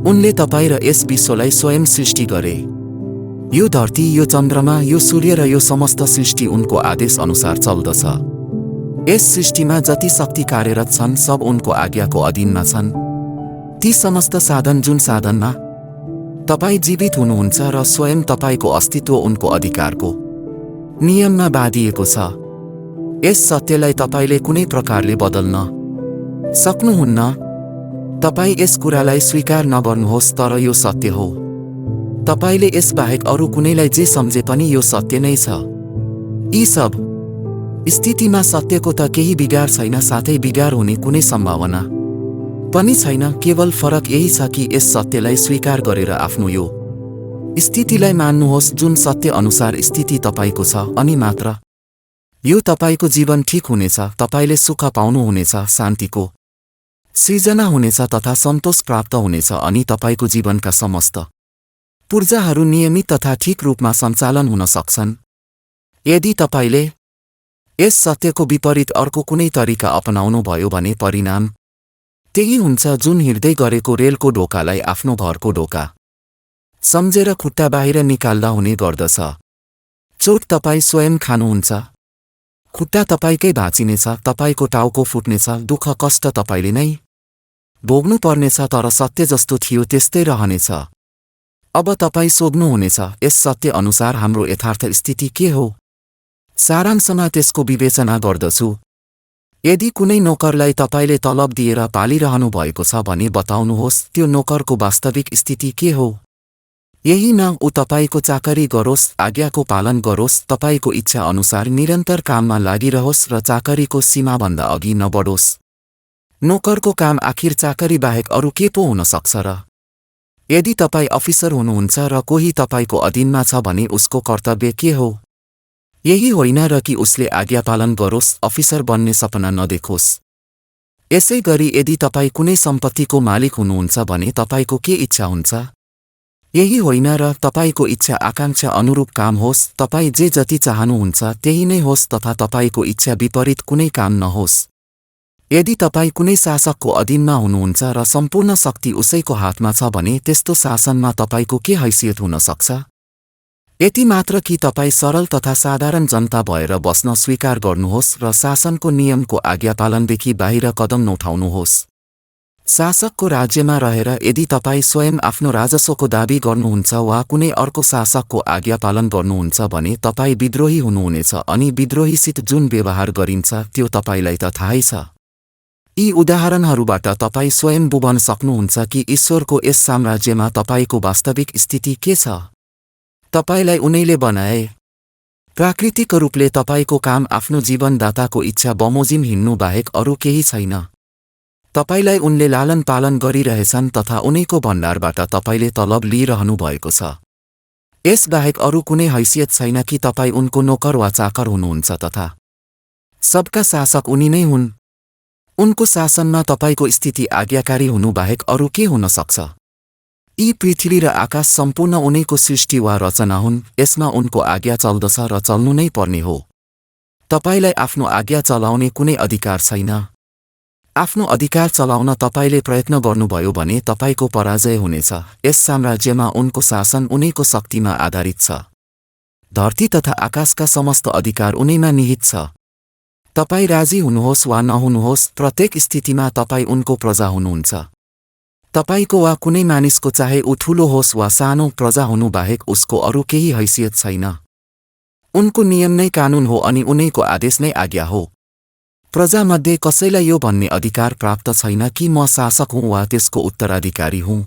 [SPEAKER 1] उनले तपाई र यस विश्वलाई स्वयं सृष्टि गरे। यो धरती, यो चन्द्रमा, यो सूर्य र यो समस्त सृष्टि उनको आदेश अनुसार चल्दछ। यस सृष्टिमा जति शक्ति कार्यरत छन् सब उनको आज्ञाको अधीनमा छन्। ती समस्त साधन जुन साधनमा तपाई जीवित हुनुहुन्छ र स्वयं तपाईको अस्तित्व उनको अधिकारको नियममा बाँधिएको छ। यस सत्यलाई तपाईले कुनै प्रकारले बदल्न सक्नुहुन्न। तपाई यस कुरालाई स्वीकार नगर्नुहोस् तर यो सत्य हो। तपाईले यस बाहेक अरू कुनैलाई जे सम्झे पनि यो सत्य नै छ। यी सब स्थितिमा सत्यको त केही बिगार छैन, साथै बिगार हुने कुनै सम्भावना पनि छैन। केवल फरक यही छ कि यस सत्यलाई स्वीकार गरेर आफ्नो यो स्थितिलाई मान्नुहोस् जुन सत्य अनुसार स्थिति तपाईको छ अनि मात्र यो तपाईको जीवन ठीक हुनेछ। तपाईले सुख पाउनुहुनेछ, शान्तिको सृजना हुनेछ तथा सन्तोष प्राप्त हुनेछ अनि तपाईको जीवनका समस्त पूर्जाहरू नियमित तथा ठीक रूपमा सञ्चालन हुन सक्छन्। यदि तपाईले यस सत्यको विपरीत अर्को कुनै तरिका अपनाउनु भयो भने परिणाम त्यही हुन्छ जुन हिँड्दै गरेको रेलको ढोकालाई आफ्नो घरको ढोका सम्झेर खुट्टा बाहिर निकाल्दा हुने गर्दछ। चोट तपाई स्वयं खानुहुन्छ। खुट्टा तपाईकै भाँचिनेछ, तपाईको टाउको फुट्नेछ, दुःख कष्ट तपाईले नै भोग्नु पर्नेछ। तर सत्य जस्तो थियो त्यस्तै रहनेछ। अब तपाईँ सोध्नुहुनेछ, यस सत्य अनुसार हाम्रो यथार्थ स्थिति के हो? सारांशमा त्यसको विवेचना गर्दछु। यदि कुनै नोकरलाई तपाईले तलब दिएर पालिरहनु भएको छ भने बताउनुहोस् त्यो नोकरको वास्तविक स्थिति के हो? यही न ऊ तपाईको चाकरी गरोस्, आज्ञाको पालन गरोस्, तपाईको इच्छा अनुसार निरन्तर काममा लागिरहोस् र चाकरीको सीमाभन्दा अघि नबढोस्। नोकरको काम आखिर चाकरी बाहेक अरू के पो हुन सक्छ र? यदि तपाईँ अफिसर हुनुहुन्छ र कोही तपाईको अधीनमा छ भने उसको कर्तव्य के हो? यही होइन र कि उसले आज्ञा पालन गरोस्, अफिसर बन्ने सपना नदेखोस्। यसै गरी यदि तपाईँ कुनै सम्पत्तिको मालिक हुनुहुन्छ भने तपाईको के इच्छा हुन्छ? यही होइन र तपाईको इच्छा आकांक्षा अनुरूप काम होस्, तपाईँ जे जति चाहनुहुन्छ त्यही नै होस् तथा तपाईको इच्छा विपरीत कुनै काम नहोस्। यदि तपाईँ कुनै शासकको अधीनमा हुनुहुन्छ र सम्पूर्ण शक्ति उसैको हातमा छ भने त्यस्तो शासनमा तपाईको के हैसियत हुन सक्छ? यति मात्र कि तपाईँ सरल तथा साधारण जनता भएर बस्न स्वीकार गर्नुहोस् र शासनको नियमको आज्ञापालनदेखि बाहिर कदम नउठाउनुहोस्। शासकको राज्यमा रहेर यदि तपाईँ स्वयं आफ्नो राजस्वको दाबी गर्नुहुन्छ वा कुनै अर्को शासकको आज्ञा पालन गर्नुहुन्छ भने तपाईँ विद्रोही हुनुहुनेछ अनि विद्रोहीसित जुन व्यवहार गरिन्छ त्यो तपाईलाई त थाहै छ। यी उदाहरणहरूबाट तपाईँ स्वयं बुझ्न सक्नुहुन्छ कि ईश्वरको यस साम्राज्यमा तपाईको वास्तविक स्थिति के छ। तपाईलाई उनैले बनाए। प्राकृतिक रूपले तपाईको काम आफ्नो जीवनदाताको इच्छा बमोजिम हिँड्नु बाहेक अरू केही छैन। तपाईलाई उनले लालन पालन गरिरहेछन् तथा उनैको भण्डारबाट तपाईले तलब लिइरहनु भएको छ। यस बाहेक अरू कुनै हैसियत छैन कि तपाईँ उनको नोकर वा चाकर हुनुहुन्छ तथा सबका शासक उनी नै हुन्। उनको शासनमा तपाईको स्थिति आज्ञाकारी हुनु बाहेक अरू के हुन सक्छ? यी पृथ्वी र आकाश सम्पूर्ण उनैको सृष्टि वा रचना हुन्, यसमा उनको आज्ञा चल्दछ र चल्नु नै पर्ने हो। तपाईलाई आफ्नो आज्ञा चलाउने कुनै अधिकार छैन। आफ्नो अधिकार चलाउन तपाईले प्रयत्न गर्नुभयो भने तपाईको पराजय हुनेछ। यस साम्राज्यमा उनको शासन उनैको शक्तिमा आधारित छ। धरती तथा आकाशका समस्त अधिकार उनैमा निहित छ। तपाईँ राजी हुनुहोस् वा नहुनुहोस्, प्रत्येक स्थितिमा तपाईँ उनको प्रजा हुनुहुन्छ। तपाईको वा कुनै मानिसको चाहे ऊ ठूलो होस् वा सानो प्रजा हुनु बाहेक उसको अरू केही हैसियत छैन। उनको नियम नै कानुन हो अनि उनैको आदेश नै आज्ञा हो। प्रजामध्ये कसैलाई यो भन्ने अधिकार प्राप्त छैन कि म शासक हुँ वा त्यसको उत्तराधिकारी हुँ।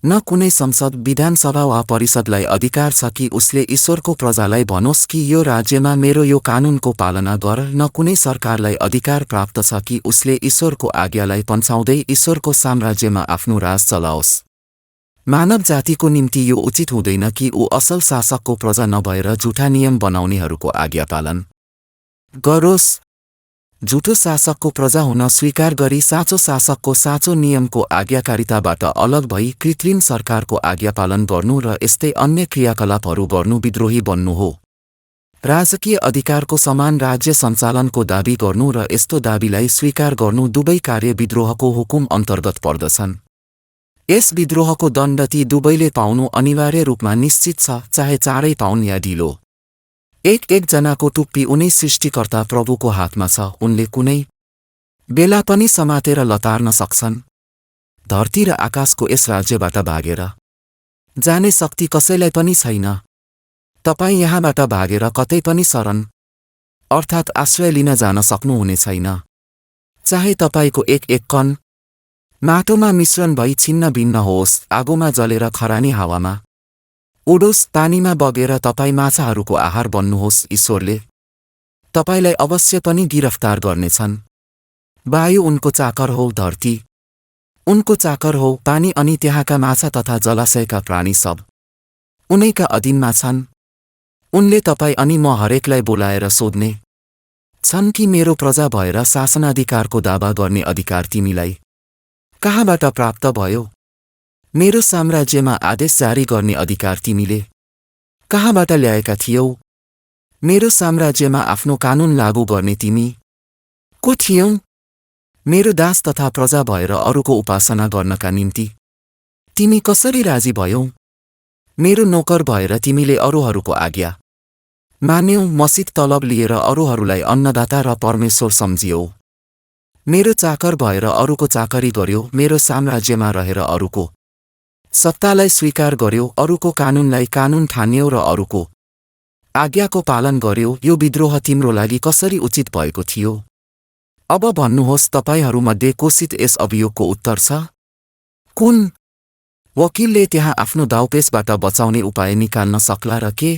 [SPEAKER 1] न कुनै संसद, विधानसभा वा परिषदलाई अधिकार छ कि उसले ईश्वरको प्रजालाई भनोस् कि यो राज्यमा मेरो यो कानुनको पालना गर, न कुनै सरकारलाई अधिकार प्राप्त छ कि उसले ईश्वरको आज्ञालाई पन्छाउँदै ईश्वरको साम्राज्यमा आफ्नो राज चलाओस्। मानव जातिको निम्ति यो उचित हुँदैन कि ऊ असल शासकको प्रजा नभएर झुटा नियम बनाउनेहरूको आज्ञा पालन गरोस्। झुटो शासकको प्रजा हुन स्वीकार गरी साँचो शासकको साँचो नियमको आज्ञाकारिताबाट अलग भई कृत्रिम सरकारको आज्ञा पालन गर्नु र यस्तै अन्य क्रियाकलापहरू गर्नु विद्रोही बन्नु हो। राजकीय अधिकारको समान राज्य सञ्चालनको दाबी गर्नु र यस्तो दाबीलाई स्वीकार गर्नु दुवै कार्य विद्रोहको हुकुम अन्तर्गत पर्दछन्। यस विद्रोहको दण्ड ती दुवैले पाउनु अनिवार्य रूपमा निश्चित छ, चाहे चाँडै पाउन् या ढिलो। एक जनाको टुप्पी उनै सृष्टिकर्ता प्रभुको हातमा छ, उनले कुनै बेला पनि समातेर लतार्न सक्छन्। धरती र आकाशको यस राज्यबाट भागेर जाने शक्ति कसैलाई पनि छैन। तपाईँ यहाँबाट भागेर कतै पनि शरण अर्थात् आश्रय लिन जान सक्नुहुने छैन। चाहे तपाईको एक कण माटोमा मिश्रण भई छिन्न भिन्न होस्, आगोमा जलेर खरानी हावामा उडोस्, पानीमा बगेर तपाईँ माछाहरूको आहार बन्नुहोस्, ईश्वरले तपाईलाई अवश्य पनि गिरफ्तार गर्नेछन्। वायु उनको चाकर हो, धरती उनको चाकर हो, पानी अनि त्यहाँका माछा तथा जलाशयका प्राणी सब उनैका अधीनमा छन्। उनले तपाईँ अनि म हरेकलाई बोलाएर सोध्ने छन् कि मेरो प्रजा भएर शासनाधिकारको दावा गर्ने अधिकार तिमीलाई कहाँबाट प्राप्त भयो? मेरो साम्राज्यमा आदेश जारी गर्ने अधिकार तिमीले कहाँबाट ल्याएका थियौ? मेरो साम्राज्यमा आफ्नो कानुन लागू गर्ने तिमी को थियौ? मेरो दास तथा प्रजा भएर अरूको उपासना गर्नका निम्ति तिमी कसरी राजी भयौ? मेरो नोकर भएर तिमीले अरूहरूको आज्ञा मान्यौ, मसित तलब लिएर अरूहरूलाई अन्नदाता र परमेश्वर सम्झियौ। मेरो चाकर भएर अरूको चाकरी गर्यो, मेरो साम्राज्यमा रहेर अरूको सत्तालाई स्वीकार गर्यो, अरूको कानूनलाई कानून ठान्यो र अरूको आज्ञाको पालन गर्यो। यो विद्रोह तिम्रो लागि कसरी उचित भएको थियो? अब भन्नुहोस्, तपाईहरूमध्ये कोसित यस अभियोगको उत्तर छ? कुन वकिलले त्यहाँ आफ्नो दाउपेचबाट बचाउने उपाय निकाल्न सक्ला र के?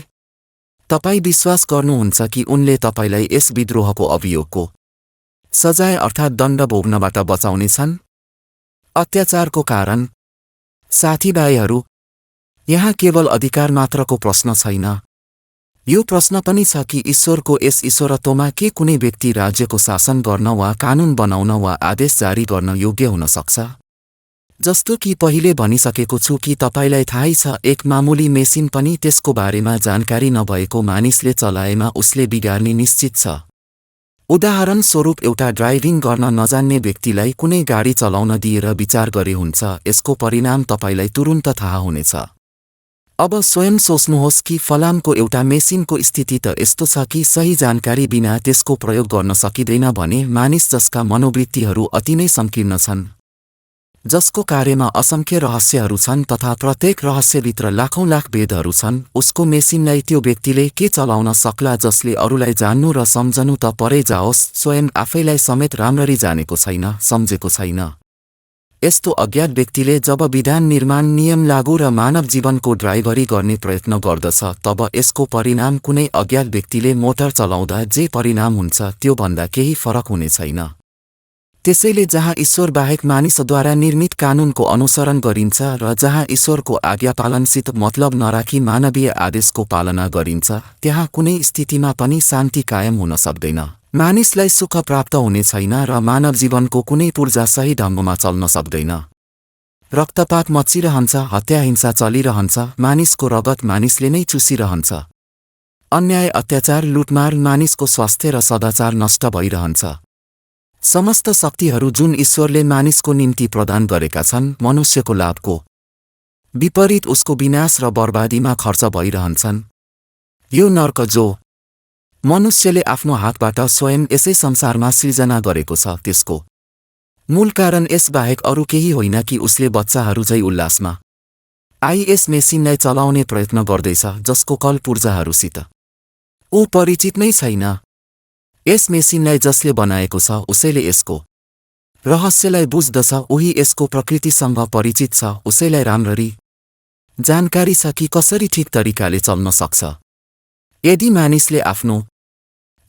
[SPEAKER 1] तपाईँ विश्वास गर्नुहुन्छ कि उनले तपाईलाई यस विद्रोहको अभियोगको सजाय अर्थात् दण्ड भोग्नबाट बचाउनेछन्? अत्याचारको कारण साथीभाइहरू, यहाँ केवल अधिकार मात्रको प्रश्न छैन। यो प्रश्न पनि छ कि ईश्वरको यस ईश्वरत्वमा के कुनै व्यक्ति राज्यको शासन गर्न वा कानून बनाउन वा आदेश जारी गर्न योग्य हुन सक्छ? जस्तो कि पहिले भनिसकेको छु कि तपाईलाई थाहै छ, एक मामुली मेसिन पनि त्यसको बारेमा जानकारी नभएको मानिसले चलाएमा उसले बिगार्ने निश्चित छ। उदाहरण स्वरूप, एउटा ड्राइभिङ गर्न नजान्ने व्यक्तिलाई कुनै गाडी चलाउन दिएर विचार गरे हुन्छ, यसको परिणाम तपाईलाई तुरुन्त थाहा हुनेछ। अब स्वयं सोच्नुहोस् कि फलामको एउटा मेसिनको स्थिति त यस्तो छ कि सही जानकारी बिना त्यसको प्रयोग गर्न सकिँदैन भने मानिस जसका मनोवृत्तिहरू अति नै संकीर्ण छन्, जसको कार्यमा असंख्य रहस्यहरू छन् तथा प्रत्येक रहस्यभित्र लाखौं लाख भेदहरू छन्, उसको मेसिनलाई त्यो व्यक्तिले के चलाउन सक्ला जसले अरूलाई जान्नु र सम्झनु त परै जाओस्, स्वयं आफैलाई समेत राम्ररी जानेको छैन, सम्झेको छैन। यस्तो अज्ञात व्यक्तिले जब विधान निर्माण, नियम लागू र मानव जीवनको ड्राइभरी गर्ने प्रयत्न गर्दछ, तब यसको परिणाम कुनै अज्ञात व्यक्तिले मोटर चलाउँदा जे परिणाम हुन्छ त्योभन्दा केही फरक हुने छैन। त्यसैले जहाँ ईश्वर बाहेक मानिसद्वारा निर्मित कानूनको अनुसरण गरिन्छ र जहाँ ईश्वरको आज्ञापालनसित मतलब नराखी मानवीय आदेशको पालना गरिन्छ, त्यहाँ कुनै स्थितिमा पनि शान्ति कायम हुन सक्दैन। मानिसलाई सुख प्राप्त हुने छैन र मानव जीवनको कुनै पूर्जा सही ढङ्गमा चल्न सक्दैन। रक्तपात मचिरहन्छ, हत्या हिंसा चलिरहन्छ, मानिसको रगत मानिसले नै चुसिरहन्छ। अन्याय, अत्याचार, लुटमार, मानिसको स्वास्थ्य र सदाचार नष्ट भइरहन्छ। समस्त शक्तिहरू जुन ईश्वरले मानिसको निम्ति प्रदान गरेका छन्, मनुष्यको लाभको विपरीत उसको विनाश र बर्बादीमा खर्च भइरहन्छन्। यो नर्क जो मनुष्यले आफ्नो हातबाट स्वयं यसै संसारमा सृजना गरेको छ, त्यसको मूल कारण यसबाहेक अरू केही होइन कि उसले बच्चाहरू झै उल्लासमा आइएस मेसिनलाई चलाउने प्रयत्न गर्दैछ, जसको कल पूर्जाहरूसित ऊ परिचित नै छैन। यस मेसिनलाई जसले बनाएको छ, उसैले यसको रहस्यलाई बुझ्दछ, उही यसको प्रकृतिसँग परिचित छ, उसैलाई राम्ररी जानकारी छ कि कसरी ठिक तरिकाले चल्न सक्छ। यदि मानिसले आफ्नो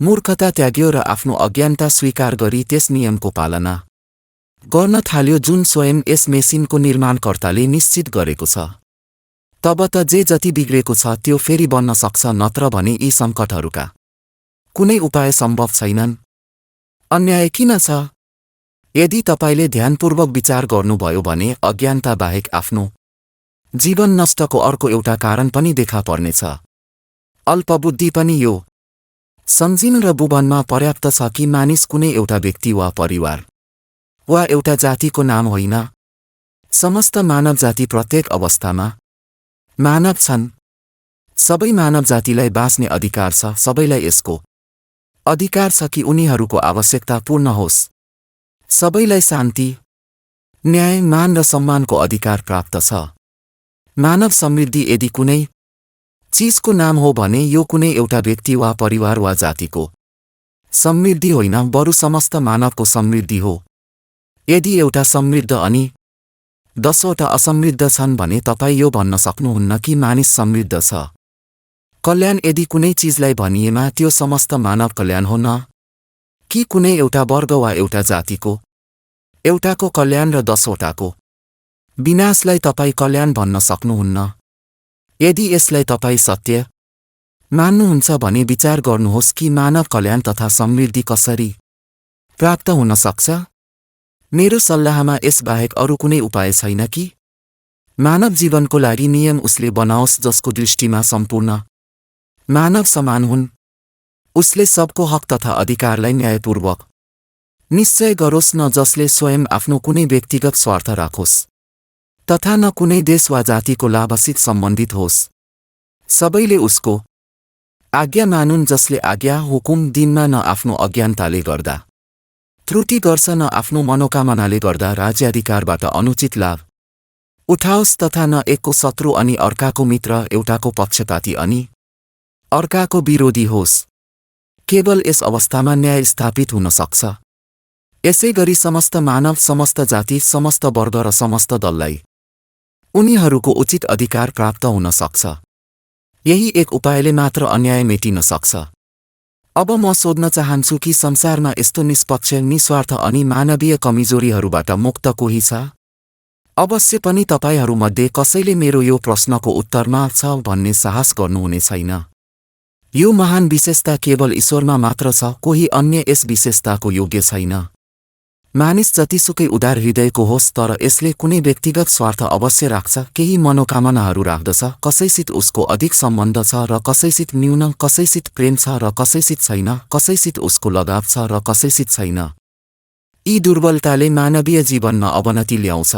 [SPEAKER 1] मूर्खता त्याग्यो र आफ्नो अज्ञानता स्वीकार गरी त्यस नियमको पालना गर्न थाल्यो जुन स्वयं यस मेसिनको निर्माणकर्ताले निश्चित गरेको छ, तब त जे जति बिग्रेको छ त्यो फेरि बन्न सक्छ, नत्र भने यी सङ्कटहरूका कुनै उपाय सम्भव छैनन्। अन्याय किन छ? यदि तपाईले ध्यानपूर्वक विचार गर्नुभयो भने अज्ञानता बाहेक आफ्नो जीवन नष्टको अर्को एउटा कारण पनि देखा पर्नेछ। अल्पबुद्धि पनि यो सम्झिन र बुझ्नमा पर्याप्त छ कि मानिस कुनै एउटा व्यक्ति वा परिवार वा एउटा जातिको नाम होइन। समस्त मानव जाति प्रत्येक अवस्थामा मानव छन्। सबै मानव जातिलाई बाँच्ने अधिकार छ। सबैलाई यसको अधिकार छ कि उनीहरूको आवश्यकता पूर्ण होस्। सबैलाई शान्ति, न्याय, मान र सम्मानको अधिकार प्राप्त छ। मानव समृद्धि यदि कुनै चीजको नाम हो भने यो कुनै एउटा व्यक्ति वा परिवार वा जातिको समृद्धि होइन, बरु समस्त मानवको समृद्धि हो। यदि एउटा समृद्ध अनि 10वटा असमृद्ध छन् भने तपाईँ यो भन्न सक्नुहुन्न कि मानिस समृद्ध छ। कल्याण यदि कुनै चीजलाई भनिएमा त्यो समस्त मानव कल्याण हो, न कि कुनै एउटा वर्ग वा एउटा जातिको एउटाको कल्याण र 10वटाको विनाशलाई तपाईँ कल्याण भन्न सक्नुहुन्न। यदि यसलाई तपाईँ सत्य मान्नुहुन्छ भने विचार गर्नुहोस् कि मानव कल्याण तथा समृद्धि कसरी प्राप्त हुन सक्छ। मेरो सल्लाहमा यसबाहेक अरू कुनै उपाय छैन कि मानव जीवनको लागि नियम उसले बनाओस् जसको दृष्टिमा सम्पूर्ण मानव समान हुन्। उसले सबको हक तथा अधिकारलाई न्यायपूर्वक निश्चय गरोस्, न जसले स्वयं आफ्नो कुनै व्यक्तिगत स्वार्थ राखोस् तथा न कुनै देश वा जातिको लाभसित सम्बन्धित होस्। सबैले उसको आज्ञा मानुन्, जसले आज्ञा हुकुम दिनमा न आफ्नो अज्ञानताले गर्दा त्रुटि गर्छ, न आफ्नो मनोकामनाले गर्दा राज्याधिकारबाट अनुचित लाभ उठाओस् तथा न एकको शत्रु अनि अर्काको मित्र, एउटाको पक्षपाती अनि अर्काको विरोधी होस्। केवल यस अवस्थामा न्याय स्थापित हुन सक्छ। यसैगरी समस्त मानव, समस्त जाति, समस्त वर्ग र समस्त दललाई उनीहरूको उचित अधिकार प्राप्त हुन सक्छ। यही एक उपायले मात्र अन्याय मेटिन सक्छ। अब म सोध्न चाहन्छु कि संसारमा यस्तो निष्पक्ष, निस्वार्थ अनि मानवीय कमजोरीहरूबाट मुक्त कोही छ? अवश्य पनि तपाईहरूमध्ये कसैले मेरो यो प्रश्नको उत्तरमा छ भन्ने साहस गर्नुहुने छैन। यो महान विशेषता केवल ईश्वरमा मात्र छ, कोही अन्य यस विशेषताको योग्य छैन। मानिस जतिसुकै उदार हृदयको होस्, तर यसले कुनै व्यक्तिगत स्वार्थ अवश्य राख्छ, केही मनोकामनाहरू राख्दछ, कसैसित उसको अधिक सम्बन्ध छ र कसैसित न्यून, कसैसित प्रेम छ र कसैसित छैन, कसैसित उसको लगाव छ र कसैसित छैन। यी दुर्बलताले मानवीय जीवनमा अवनति ल्याउँछ।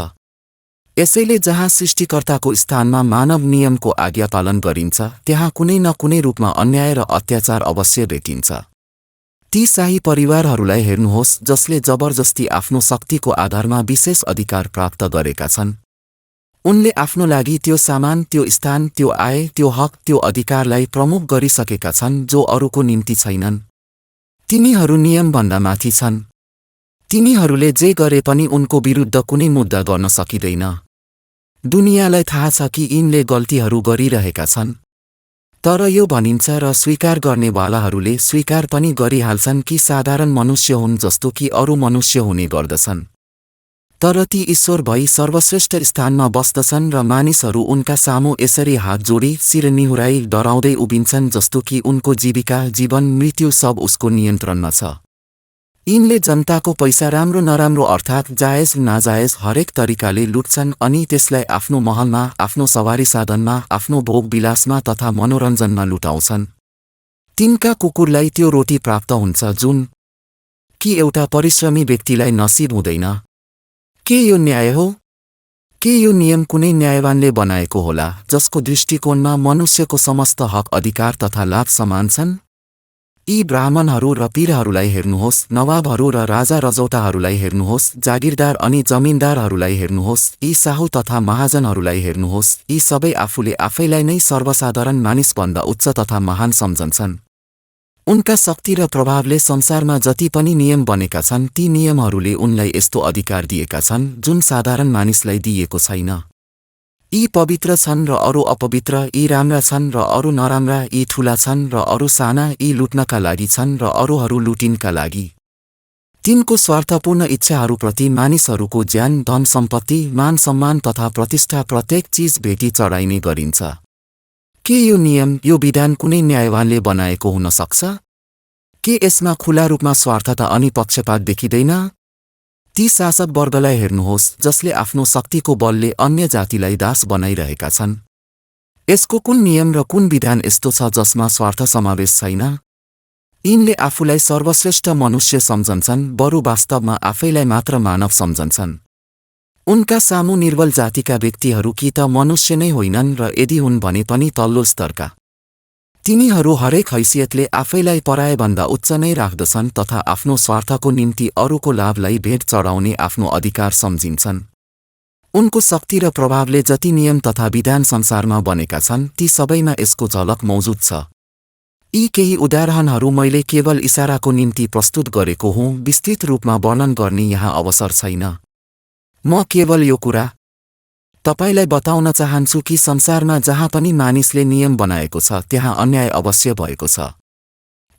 [SPEAKER 1] यसैले जहाँ सृष्टिकर्ताको स्थानमा मानव नियमको आज्ञा पालन गरिन्छ, त्यहाँ कुनै न कुनै रूपमा अन्याय र अत्याचार अवश्य भेटिन्छ। ती शाही परिवारहरूलाई हेर्नुहोस् जसले जबरजस्ती आफ्नो शक्तिको आधारमा विशेष अधिकार प्राप्त गरेका छन्। उनले आफ्नो लागि त्यो सामान, त्यो स्थान, त्यो आय, त्यो हक, त्यो अधिकारलाई प्रमुख गरिसकेका छन् जो अरूको निम्ति छैनन्। तिनीहरू नियमभन्दा माथि छन्। तिनीहरूले जे गरे पनि उनको विरुद्ध कुनै मुद्दा गर्न सकिँदैन। दुनियाँलाई थाहा छ कि यिनले गल्तीहरू गरिरहेका छन्, तर यो भनिन्छ र स्वीकार गर्नेवालाहरूले स्वीकार पनि गरिहाल्छन् कि साधारण मनुष्य हुन् जस्तो कि अरू मनुष्य हुने गर्दछन्। तर ती ईश्वर भई सर्वश्रेष्ठ स्थानमा बस्दछन् र मानिसहरू उनका सामु यसरी हात जोडी, शिर निहुराई डराउँदै उभिन्छन् जस्तो कि उनको जीविका, जीवन, मृत्यु सब उसको नियन्त्रणमा छ। यिनले जनताको पैसा राम्रो नराम्रो अर्थात् जायज नाजायज हरेक तरिकाले लुट्छन् अनि त्यसलाई आफ्नो महलमा, आफ्नो सवारी साधनमा, आफ्नो भोग विलासमा तथा मनोरञ्जनमा लुटाउँछन्। तिनका कुकुरलाई त्यो रोटी प्राप्त हुन्छ जुन कि एउटा परिश्रमी व्यक्तिलाई नसिब हुँदैन। के यो न्याय हो? के यो नियम कुनै न्यायवानले बनाएको होला जसको दृष्टिकोणमा मनुष्यको समस्त हक, अधिकार तथा लाभ समान छन्? यी ब्राह्मणहरू र पीरहरूलाई हेर्नुहोस्, नवाबहरू र राजा रजौटाहरूलाई हेर्नुहोस्, जागिरदार अनि जमिनदारहरूलाई हेर्नुहोस्, यी साहु तथा महाजनहरूलाई हेर्नुहोस्, यी सबै आफूले आफैलाई नै सर्वसाधारण मानिसभन्दा उच्च तथा महान सम्झन्छन्। उनका शक्ति र प्रभावले संसारमा जति पनि नियम बनेका छन्, ती नियमहरूले उनलाई यस्तो अधिकार दिएका छन् जुन साधारण मानिसलाई दिएको छैन। यी पवित्र छन् र अरू अपवित्र, यी राम्रा छन् र अरू नराम्रा, यी ठूला छन् र अरू साना, यी लुट्नका लागि छन् र अरूहरू लुटिनका लागि। तिनको स्वार्थपूर्ण इच्छाहरूप्रति मानिसहरूको ज्यान, धन सम्पत्ति, मान सम्मान तथा प्रतिष्ठा प्रत्येक चीज भेटी चढाइने गरिन्छ। के यो नियम, यो विधान कुनै न्यायवानले बनाएको हुन सक्छ? के यसमा खुला रूपमा स्वार्थता अनि पक्षपात देखिँदैन? ती शासक वर्गलाई हेर्नुहोस् जसले आफ्नो शक्तिको बलले अन्य जातिलाई दास बनाइरहेका छन्। यसको कुन नियम र कुन विधान यस्तो छ जसमा स्वार्थ समावेश छैन? यिनले आफूलाई सर्वश्रेष्ठ मनुष्य सम्झन्छन्, बरु वास्तवमा आफैलाई मात्र मानव सम्झन्छन्। उनका सामु निर्बल जातिका व्यक्तिहरू कि त मनुष्य नै होइनन् र यदि हुन् भने पनि तल्लो स्तरका। तिनीहरू हरेक हैसियतले आफैलाई परायभन्दा उच्च नै राख्दछन् तथा आफ्नो स्वार्थको निम्ति अरूको लाभलाई भेट चढाउने आफ्नो अधिकार सम्झिन्छन्। उनको शक्ति र प्रभावले जति नियम तथा विधान संसारमा बनेका छन्, ती सबैमा यसको झलक मौजुद छ। यी केही उदाहरणहरू मैले केवल इशाराको निम्ति प्रस्तुत गरेको हुँ, विस्तृत रूपमा वर्णन गर्ने यहाँ अवसर छैन। म केवल यो कुरा तपाईलाई बताउन चाहन्छु कि संसारमा जहाँ पनि मानिसले नियम बनाएको छ, त्यहाँ अन्याय अवश्य भएको छ।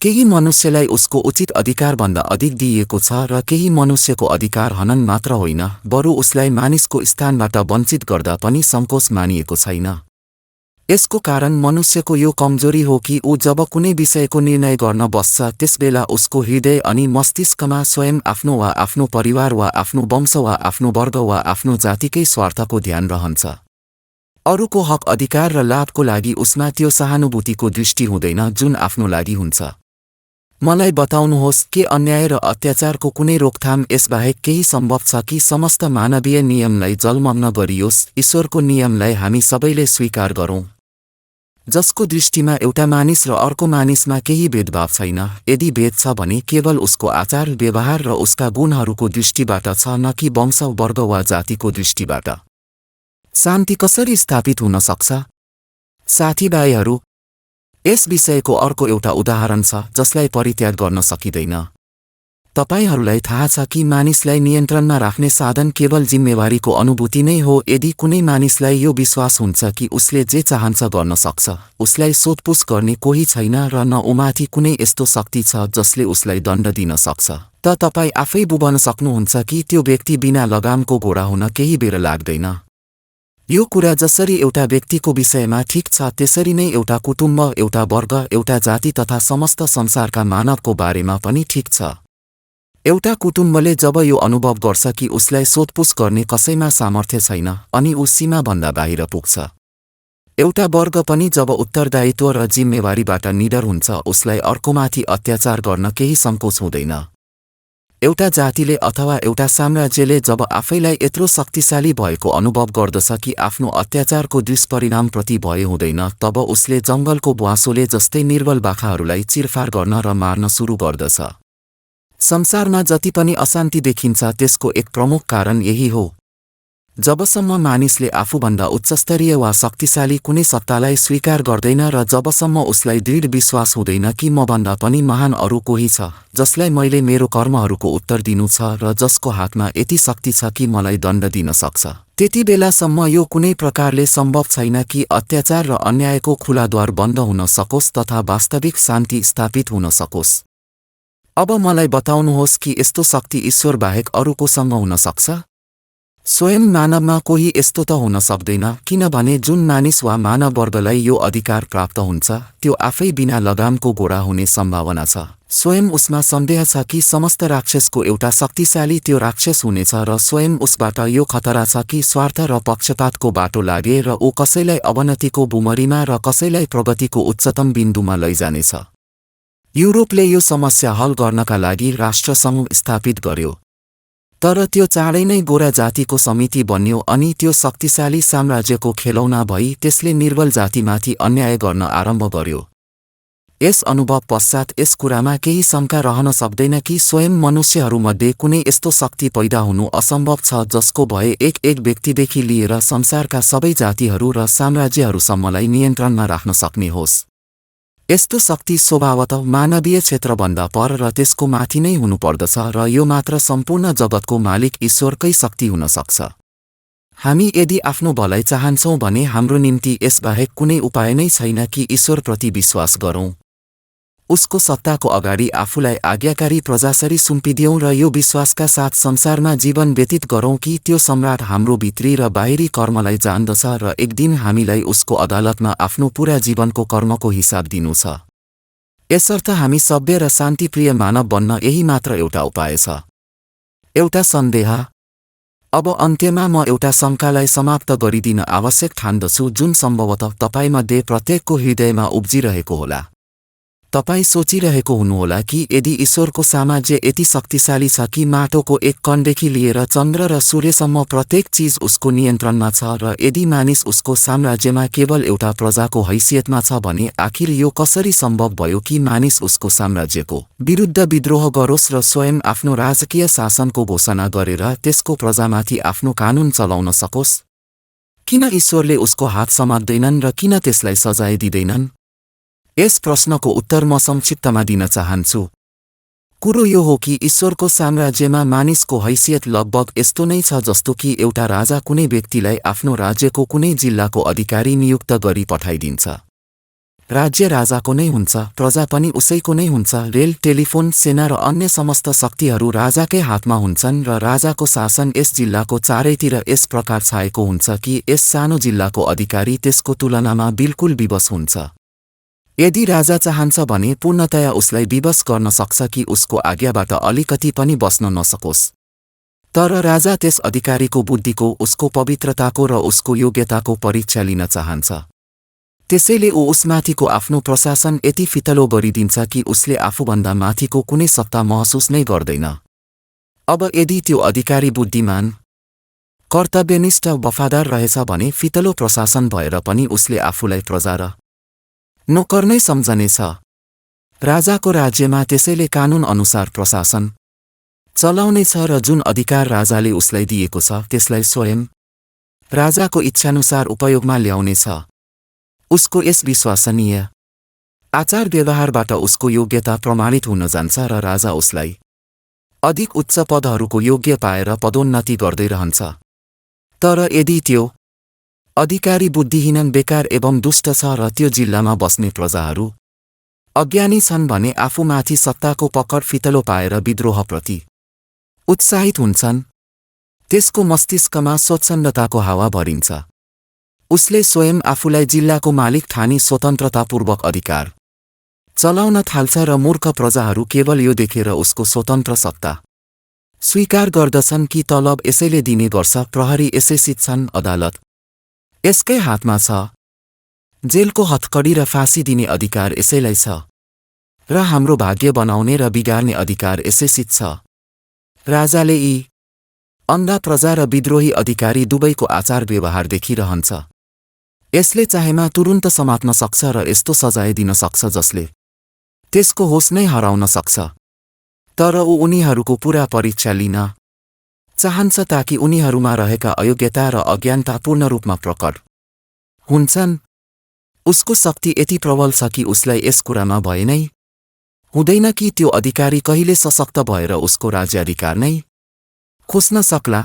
[SPEAKER 1] केही मनुष्यलाई उसको उचित अधिकारभन्दा अधिक दिइएको छ र केही मनुष्यको अधिकार हनन मात्र होइन, बरु उसलाई मानिसको स्थानबाट वञ्चित गर्दा पनि सङ्कोच मानिएको छैन। यसको कारण मनुष्यको यो कमजोरी हो कि ऊ जब कुनै विषयको निर्णय गर्न बस्छ, त्यसबेला उसको हृदय अनि मस्तिष्कमा स्वयं आफ्नो वा आफ्नो परिवार वा आफ्नो वंश वा आफ्नो वर्ग वा आफ्नो जातिकै स्वार्थको ध्यान रहन्छ। अरूको हक, अधिकार र लाभको लागि उसमा त्यो सहानुभूतिको दृष्टि हुँदैन जुन आफ्नो लागि हुन्छ। मलाई बताउनुहोस्, के अन्याय र अत्याचारको कुनै रोकथाम यसबाहेक केही सम्भव छ कि समस्त मानवीय नियमलाई जलमग्न गरियोस्, ईश्वरको नियमलाई हामी सबैले स्वीकार गरौँ, जसको दृष्टिमा एउटा मानिस र अर्को मानिसमा केही भेदभाव छैन? यदि भेद छ भने केवल उसको आचार व्यवहार र उसका गुणहरूको दृष्टिबाट छ, न कि वंश, वर्ग वा जातिको दृष्टिबाट। शान्ति कसरी स्थापित हुन सक्छ? साथीभाइहरू, यस विषयको अर्को एउटा उदाहरण छ जसलाई परित्याग गर्न सकिँदैन। तपाईहरूलाई थाहा छ कि मानिसलाई नियन्त्रणमा राख्ने साधन केवल जिम्मेवारीको अनुभूति नै हो। यदि कुनै मानिसलाई यो विश्वास हुन्छ कि उसले जे चाहन्छ गर्न सक्छ, उसलाई सोधपुछ गर्ने कोही छैन र न उमाथि कुनै यस्तो शक्ति छ जसले उसलाई दण्ड दिन सक्छ, त तपाईँ आफै बुझ्न सक्नुहुन्छ कि त्यो व्यक्ति बिना लगामको घोडा हुन केही बेर लाग्दैन। यो कुरा जसरी एउटा व्यक्तिको विषयमा ठिक छ त्यसरी नै एउटा कुटुम्ब, एउटा वर्ग, एउटा जाति तथा समस्त संसारका मानवको बारेमा पनि ठिक छ। एउटा कुटुम्बले जब यो अनुभव गर्छ कि उसलाई सोधपुछ गर्ने कसैमा सामर्थ्य छैन अनि ऊ सीमाभन्दा बाहिर पुग्छ। एउटा वर्ग पनि जब उत्तरदायित्व र जिम्मेवारीबाट निडर हुन्छ उसलाई अर्कोमाथि अत्याचार गर्न केही सङ्कोच हुँदैन। एउटा जातिले अथवा एउटा साम्राज्यले जब आफैलाई यत्रो शक्तिशाली भएको अनुभव गर्दछ कि आफ्नो अत्याचारको दुष्परिणामप्रति भय हुँदैन, तब उसले जङ्गलको ब्वाँसोले जस्तै निर्बल बाखाहरूलाई चिरफार गर्न र मार्न सुरु गर्दछ। संसारमा जति पनि अशान्ति देखिन्छ त्यसको एक प्रमुख कारण यही हो। जबसम्म मानिसले आफूभन्दा उच्चस्तरीय वा शक्तिशाली कुनै सत्तालाई स्वीकार गर्दैन र जबसम्म उसलाई दृढ विश्वास हुँदैन कि मभन्दा पनि महान अरू कोही छ जसलाई मैले मेरो कर्महरूको उत्तर दिनु छ र जसको हातमा यति शक्ति छ कि मलाई दण्ड दिन सक्छ, त्यति बेलासम्म यो कुनै प्रकारले सम्भव छैन कि अत्याचार र अन्यायको खुलाद्वार बन्द हुन सकोस् तथा वास्तविक शान्ति स्थापित हुन सकोस्। अब मलाई बताउनुहोस् कि यस्तो शक्ति ईश्वर बाहेक अरू कोसँग हुन सक्छ? स्वयं मानवमा कोही यस्तो त हुन सक्दैन, किनभने जुन मानिस वा मानव वर्गलाई यो अधिकार प्राप्त हुन्छ त्यो आफै बिना लगामको घोडा हुने सम्भावना छ। स्वयं उसमा सन्देह छ कि समस्त राक्षसको एउटा शक्तिशाली त्यो राक्षस हुनेछ र स्वयं उसबाट यो खतरा छ कि स्वार्थ र पक्षपातको बाटो लागे र ऊ कसैलाई अवनतिको भुमरीमा र कसैलाई प्रगतिको उच्चतम बिन्दुमा लैजानेछ। युरोपले यो समस्या हल गर्नका लागि राष्ट्रसङ्घ स्थापित गर्यो, तर त्यो चाँडै नै गोरा जातिको समिति बन्यो अनि त्यो शक्तिशाली साम्राज्यको खेलौना भई त्यसले निर्बल जातिमाथि अन्याय गर्न आरम्भ गर्यो। यस अनुभव पश्चात यस कुरामा केही शङ्का रहन सक्दैन कि स्वयं मनुष्यहरूमध्ये कुनै यस्तो शक्ति पैदा हुनु असम्भव छ जसको भए एक व्यक्तिदेखि लिएर संसारका सबै जातिहरू र साम्राज्यहरूसम्मलाई नियन्त्रणमा राख्न सक्ने होस्। यस्तो शक्ति स्वभावतः मानवीय क्षेत्रभन्दा पर र त्यसको माथि नै हुनुपर्दछ र यो मात्र सम्पूर्ण जगतको मालिक ईश्वरकै शक्ति हुन सक्छ। हामी यदि आफ्नो भलाइ चाहन्छौँ भने हाम्रो निम्ति यसबाहेक कुनै उपाय नै छैन कि ईश्वरप्रति विश्वास गरौँ, उसको सत्ताको अगाडि आफूलाई आज्ञाकारी प्रजासरी सुम्पिदियौँ र यो विश्वासका साथ संसारमा जीवन व्यतीत गरौँ कि त्यो सम्राट हाम्रो भित्री र बाहिरी कर्मलाई जान्दछ र एक दिन हामीलाई उसको अदालतमा आफ्नो पूरा जीवनको कर्मको हिसाब दिनु छ। यसर्थ हामी सभ्य र शान्तिप्रिय मानव बन्न यही मात्र एउटा उपाय छ। एउटा सन्देह। अब अन्त्यमा म एउटा शङ्कालाई समाप्त गरिदिन आवश्यक ठान्दछु जुन सम्भवतः तपाईँमध्ये प्रत्येकको हृदयमा उब्जिरहेको होला। तपाईँ सोचिरहेको हुनुहोला कि यदि ईश्वरको साम्राज्य यति शक्तिशाली छ कि माटोको एक कणदेखि लिएर चन्द्र र सूर्यसम्म प्रत्येक चिज उसको नियन्त्रणमा छ र यदि मानिस उसको साम्राज्यमा केवल एउटा प्रजाको हैसियतमा छ भने आखिर यो कसरी सम्भव भयो कि मानिस उसको साम्राज्यको विरुद्ध विद्रोह गरोस् र स्वयं आफ्नो राजकीय शासनको घोषणा गरेर त्यसको प्रजामाथि आफ्नो कानुन चलाउन सकोस्? किन ईश्वरले उसको हात समात्दैनन् र किन त्यसलाई सजाय दिँदैनन्? यस प्रश्नको उत्तर म संक्षिप्तमा दिन चाहन्छु। कुरो यो हो कि ईश्वरको साम्राज्यमा मानिसको हैसियत लगभग यस्तो नै छ जस्तो कि एउटा राजा कुनै व्यक्तिलाई आफ्नो राज्यको कुनै जिल्लाको अधिकारी नियुक्त गरी पठाइदिन्छ। राज्य राजाको नै हुन्छ, प्रजा पनि उसैको नै हुन्छ। रेल, टेलिफोन, सेना र अन्य समस्त शक्तिहरू राजाकै हातमा हुन्छन् र राजाको शासन यस जिल्लाको चारैतिर यस प्रकार छाएको हुन्छ कि यस सानो जिल्लाको अधिकारी त्यसको तुलनामा बिल्कुल विवश हुन्छ। यदि राजा चाहन्छ भने पूर्णतया उसलाई विवश गर्न सक्छ कि उसको आज्ञाबाट अलिकति पनि बस्न नसकोस्। तर राजा त्यस अधिकारीको बुद्धिको, उसको पवित्रताको र उसको योग्यताको परीक्षा लिन चाहन्छ। त्यसैले ऊ उसमाथिको आफ्नो प्रशासन यति फितलो गरिदिन्छ कि उसले आफूभन्दा माथिको कुनै सत्ता महसुस नै गर्दैन। अब यदि त्यो अधिकारी बुद्धिमान, कर्तव्यनिष्ठ, वफादार रहेछ भने फितलो प्रशासन भएर पनि उसले आफूलाई प्रजा र नोकर नै सम्झनेछ। राजाको राज्यमा त्यसैले कानुन अनुसार प्रशासन चलाउनेछ र जुन अधिकार राजाले उसलाई दिएको छ त्यसलाई स्वयं राजाको इच्छानुसार उपयोगमा ल्याउनेछ। उसको यस विश्वसनीय आचार व्यवहारबाट उसको योग्यता प्रमाणित हुन जान्छ र राजा उसलाई अधिक उच्च पदहरूको योग्य पाएर पदोन्नति गर्दै रहन्छ। तर यदि त्यो अधिकारी बुद्धिहीन, बेकार एवं दुष्ट छ र त्यो जिल्लामा बस्ने प्रजाहरू अज्ञानी छन् भने आफूमाथि सत्ताको पकड फितलो पाएर विद्रोहप्रति उत्साहित हुन्छन्। त्यसको मस्तिष्कमा स्वच्छन्दताको हावा भरिन्छ। उसले स्वयं आफूलाई जिल्लाको मालिक ठानी स्वतन्त्रतापूर्वक अधिकार चलाउन थाल्छ र मूर्ख प्रजाहरू केवल यो देखेर उसको स्वतन्त्र सत्ता स्वीकार गर्दछन् कि तलब यसैले दिने गर्छ, प्रहरी यसै सित्छन्, अदालत यसकै हातमा छ, जेलको हथकडी र फाँसी दिने अधिकार यसैलाई छ र हाम्रो भाग्य बनाउने र बिगार्ने अधिकार यसै सित्छ। राजाले यी अन्धा प्रजा र विद्रोही अधिकारी दुवैको आचार व्यवहार देखिरहन्छ। यसले चाहेमा तुरुन्त समात्न सक्छ र यस्तो सजाय दिन सक्छ जसले त्यसको होस नै हराउन सक्छ। तर ऊ उनीहरूको पूरा परीक्षा लिन चाहन्छ ताकि उनीहरूमा रहेका अयोग्यता र अज्ञानता पूर्ण रूपमा प्रकट हुन्छन्। उसको शक्ति यति प्रबल छ कि उसलाई यस कुरामा भय नै हुँदैन कि त्यो अधिकारी कहिले सशक्त भएर उसको राज्याधिकार नै खोस्न सक्ला।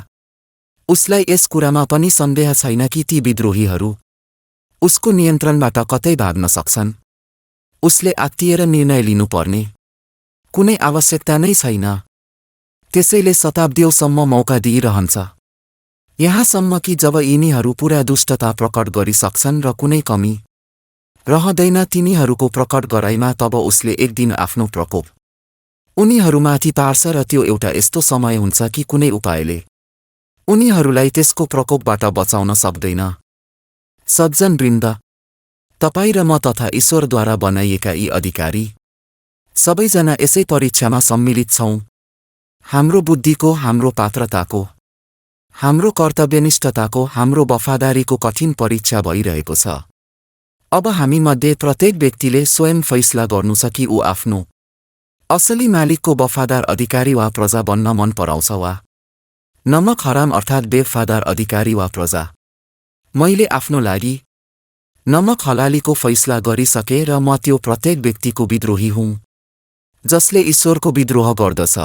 [SPEAKER 1] उसलाई यस कुरामा पनि सन्देह छैन कि ती विद्रोहीहरू उसको नियन्त्रणबाट कतै भाग्न सक्छन्। उसले आत्तिएर निर्णय लिनुपर्ने कुनै आवश्यकता नै छैन। त्यसैले शताब्दीौसम्म मौका दिइरहन्छ, यहाँसम्म कि जब यिनीहरू पूरा दुष्टता प्रकट गरिसक्छन् र कुनै कमी रहँदैन तिनीहरूको प्रकट गराइमा, तब उसले एक दिन आफ्नो प्रकोप उनीहरूमाथि पार्छ र त्यो एउटा यस्तो समय हुन्छ कि कुनै उपायले उनीहरूलाई त्यसको प्रकोपबाट बचाउन सक्दैन। सज्जनवृन्द, तपाईँ र म तथा ईश्वरद्वारा बनाइएका यी अधिकारी सबैजना यसै परीक्षामा सम्मिलित छौं। हाम्रो बुद्धिको, हाम्रो पात्रताको, हाम्रो कर्तव्यनिष्ठताको, हाम्रो वफादारीको कठिन परीक्षा भइरहेको छ। अब हामीमध्ये प्रत्येक व्यक्तिले स्वयं फैसला गर्नु छ कि ऊ आफ्नो असली मालिकको वफादार अधिकारी वा प्रजा बन्न मन पराउँछ वा नमक हराम अर्थात् बेवफादार अधिकारी वा प्रजा। मैले आफ्नो लागि नमक हलालीको फैसला गरिसके र म त्यो प्रत्येक व्यक्तिको विद्रोही हुँ जसले ईश्वरको विद्रोह गर्दछ।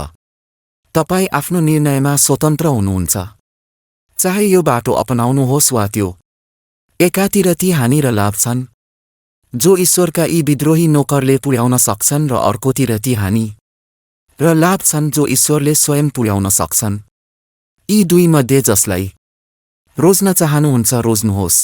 [SPEAKER 1] तपाईँ आफ्नो निर्णयमा स्वतन्त्र हुनुहुन्छ, चाहे यो बाटो अपनाउनुहोस् वा त्यो। एकातिर ती हानि र लाभ छन् जो ईश्वरका यी विद्रोही नोकरले पुर्याउन सक्छन् र अर्कोतिर ती हानि र लाभ छन् जो ईश्वरले स्वयं पुर्याउन सक्छन्। यी दुईमध्ये जसलाई रोज्न चाहनुहुन्छ रोज्नुहोस्।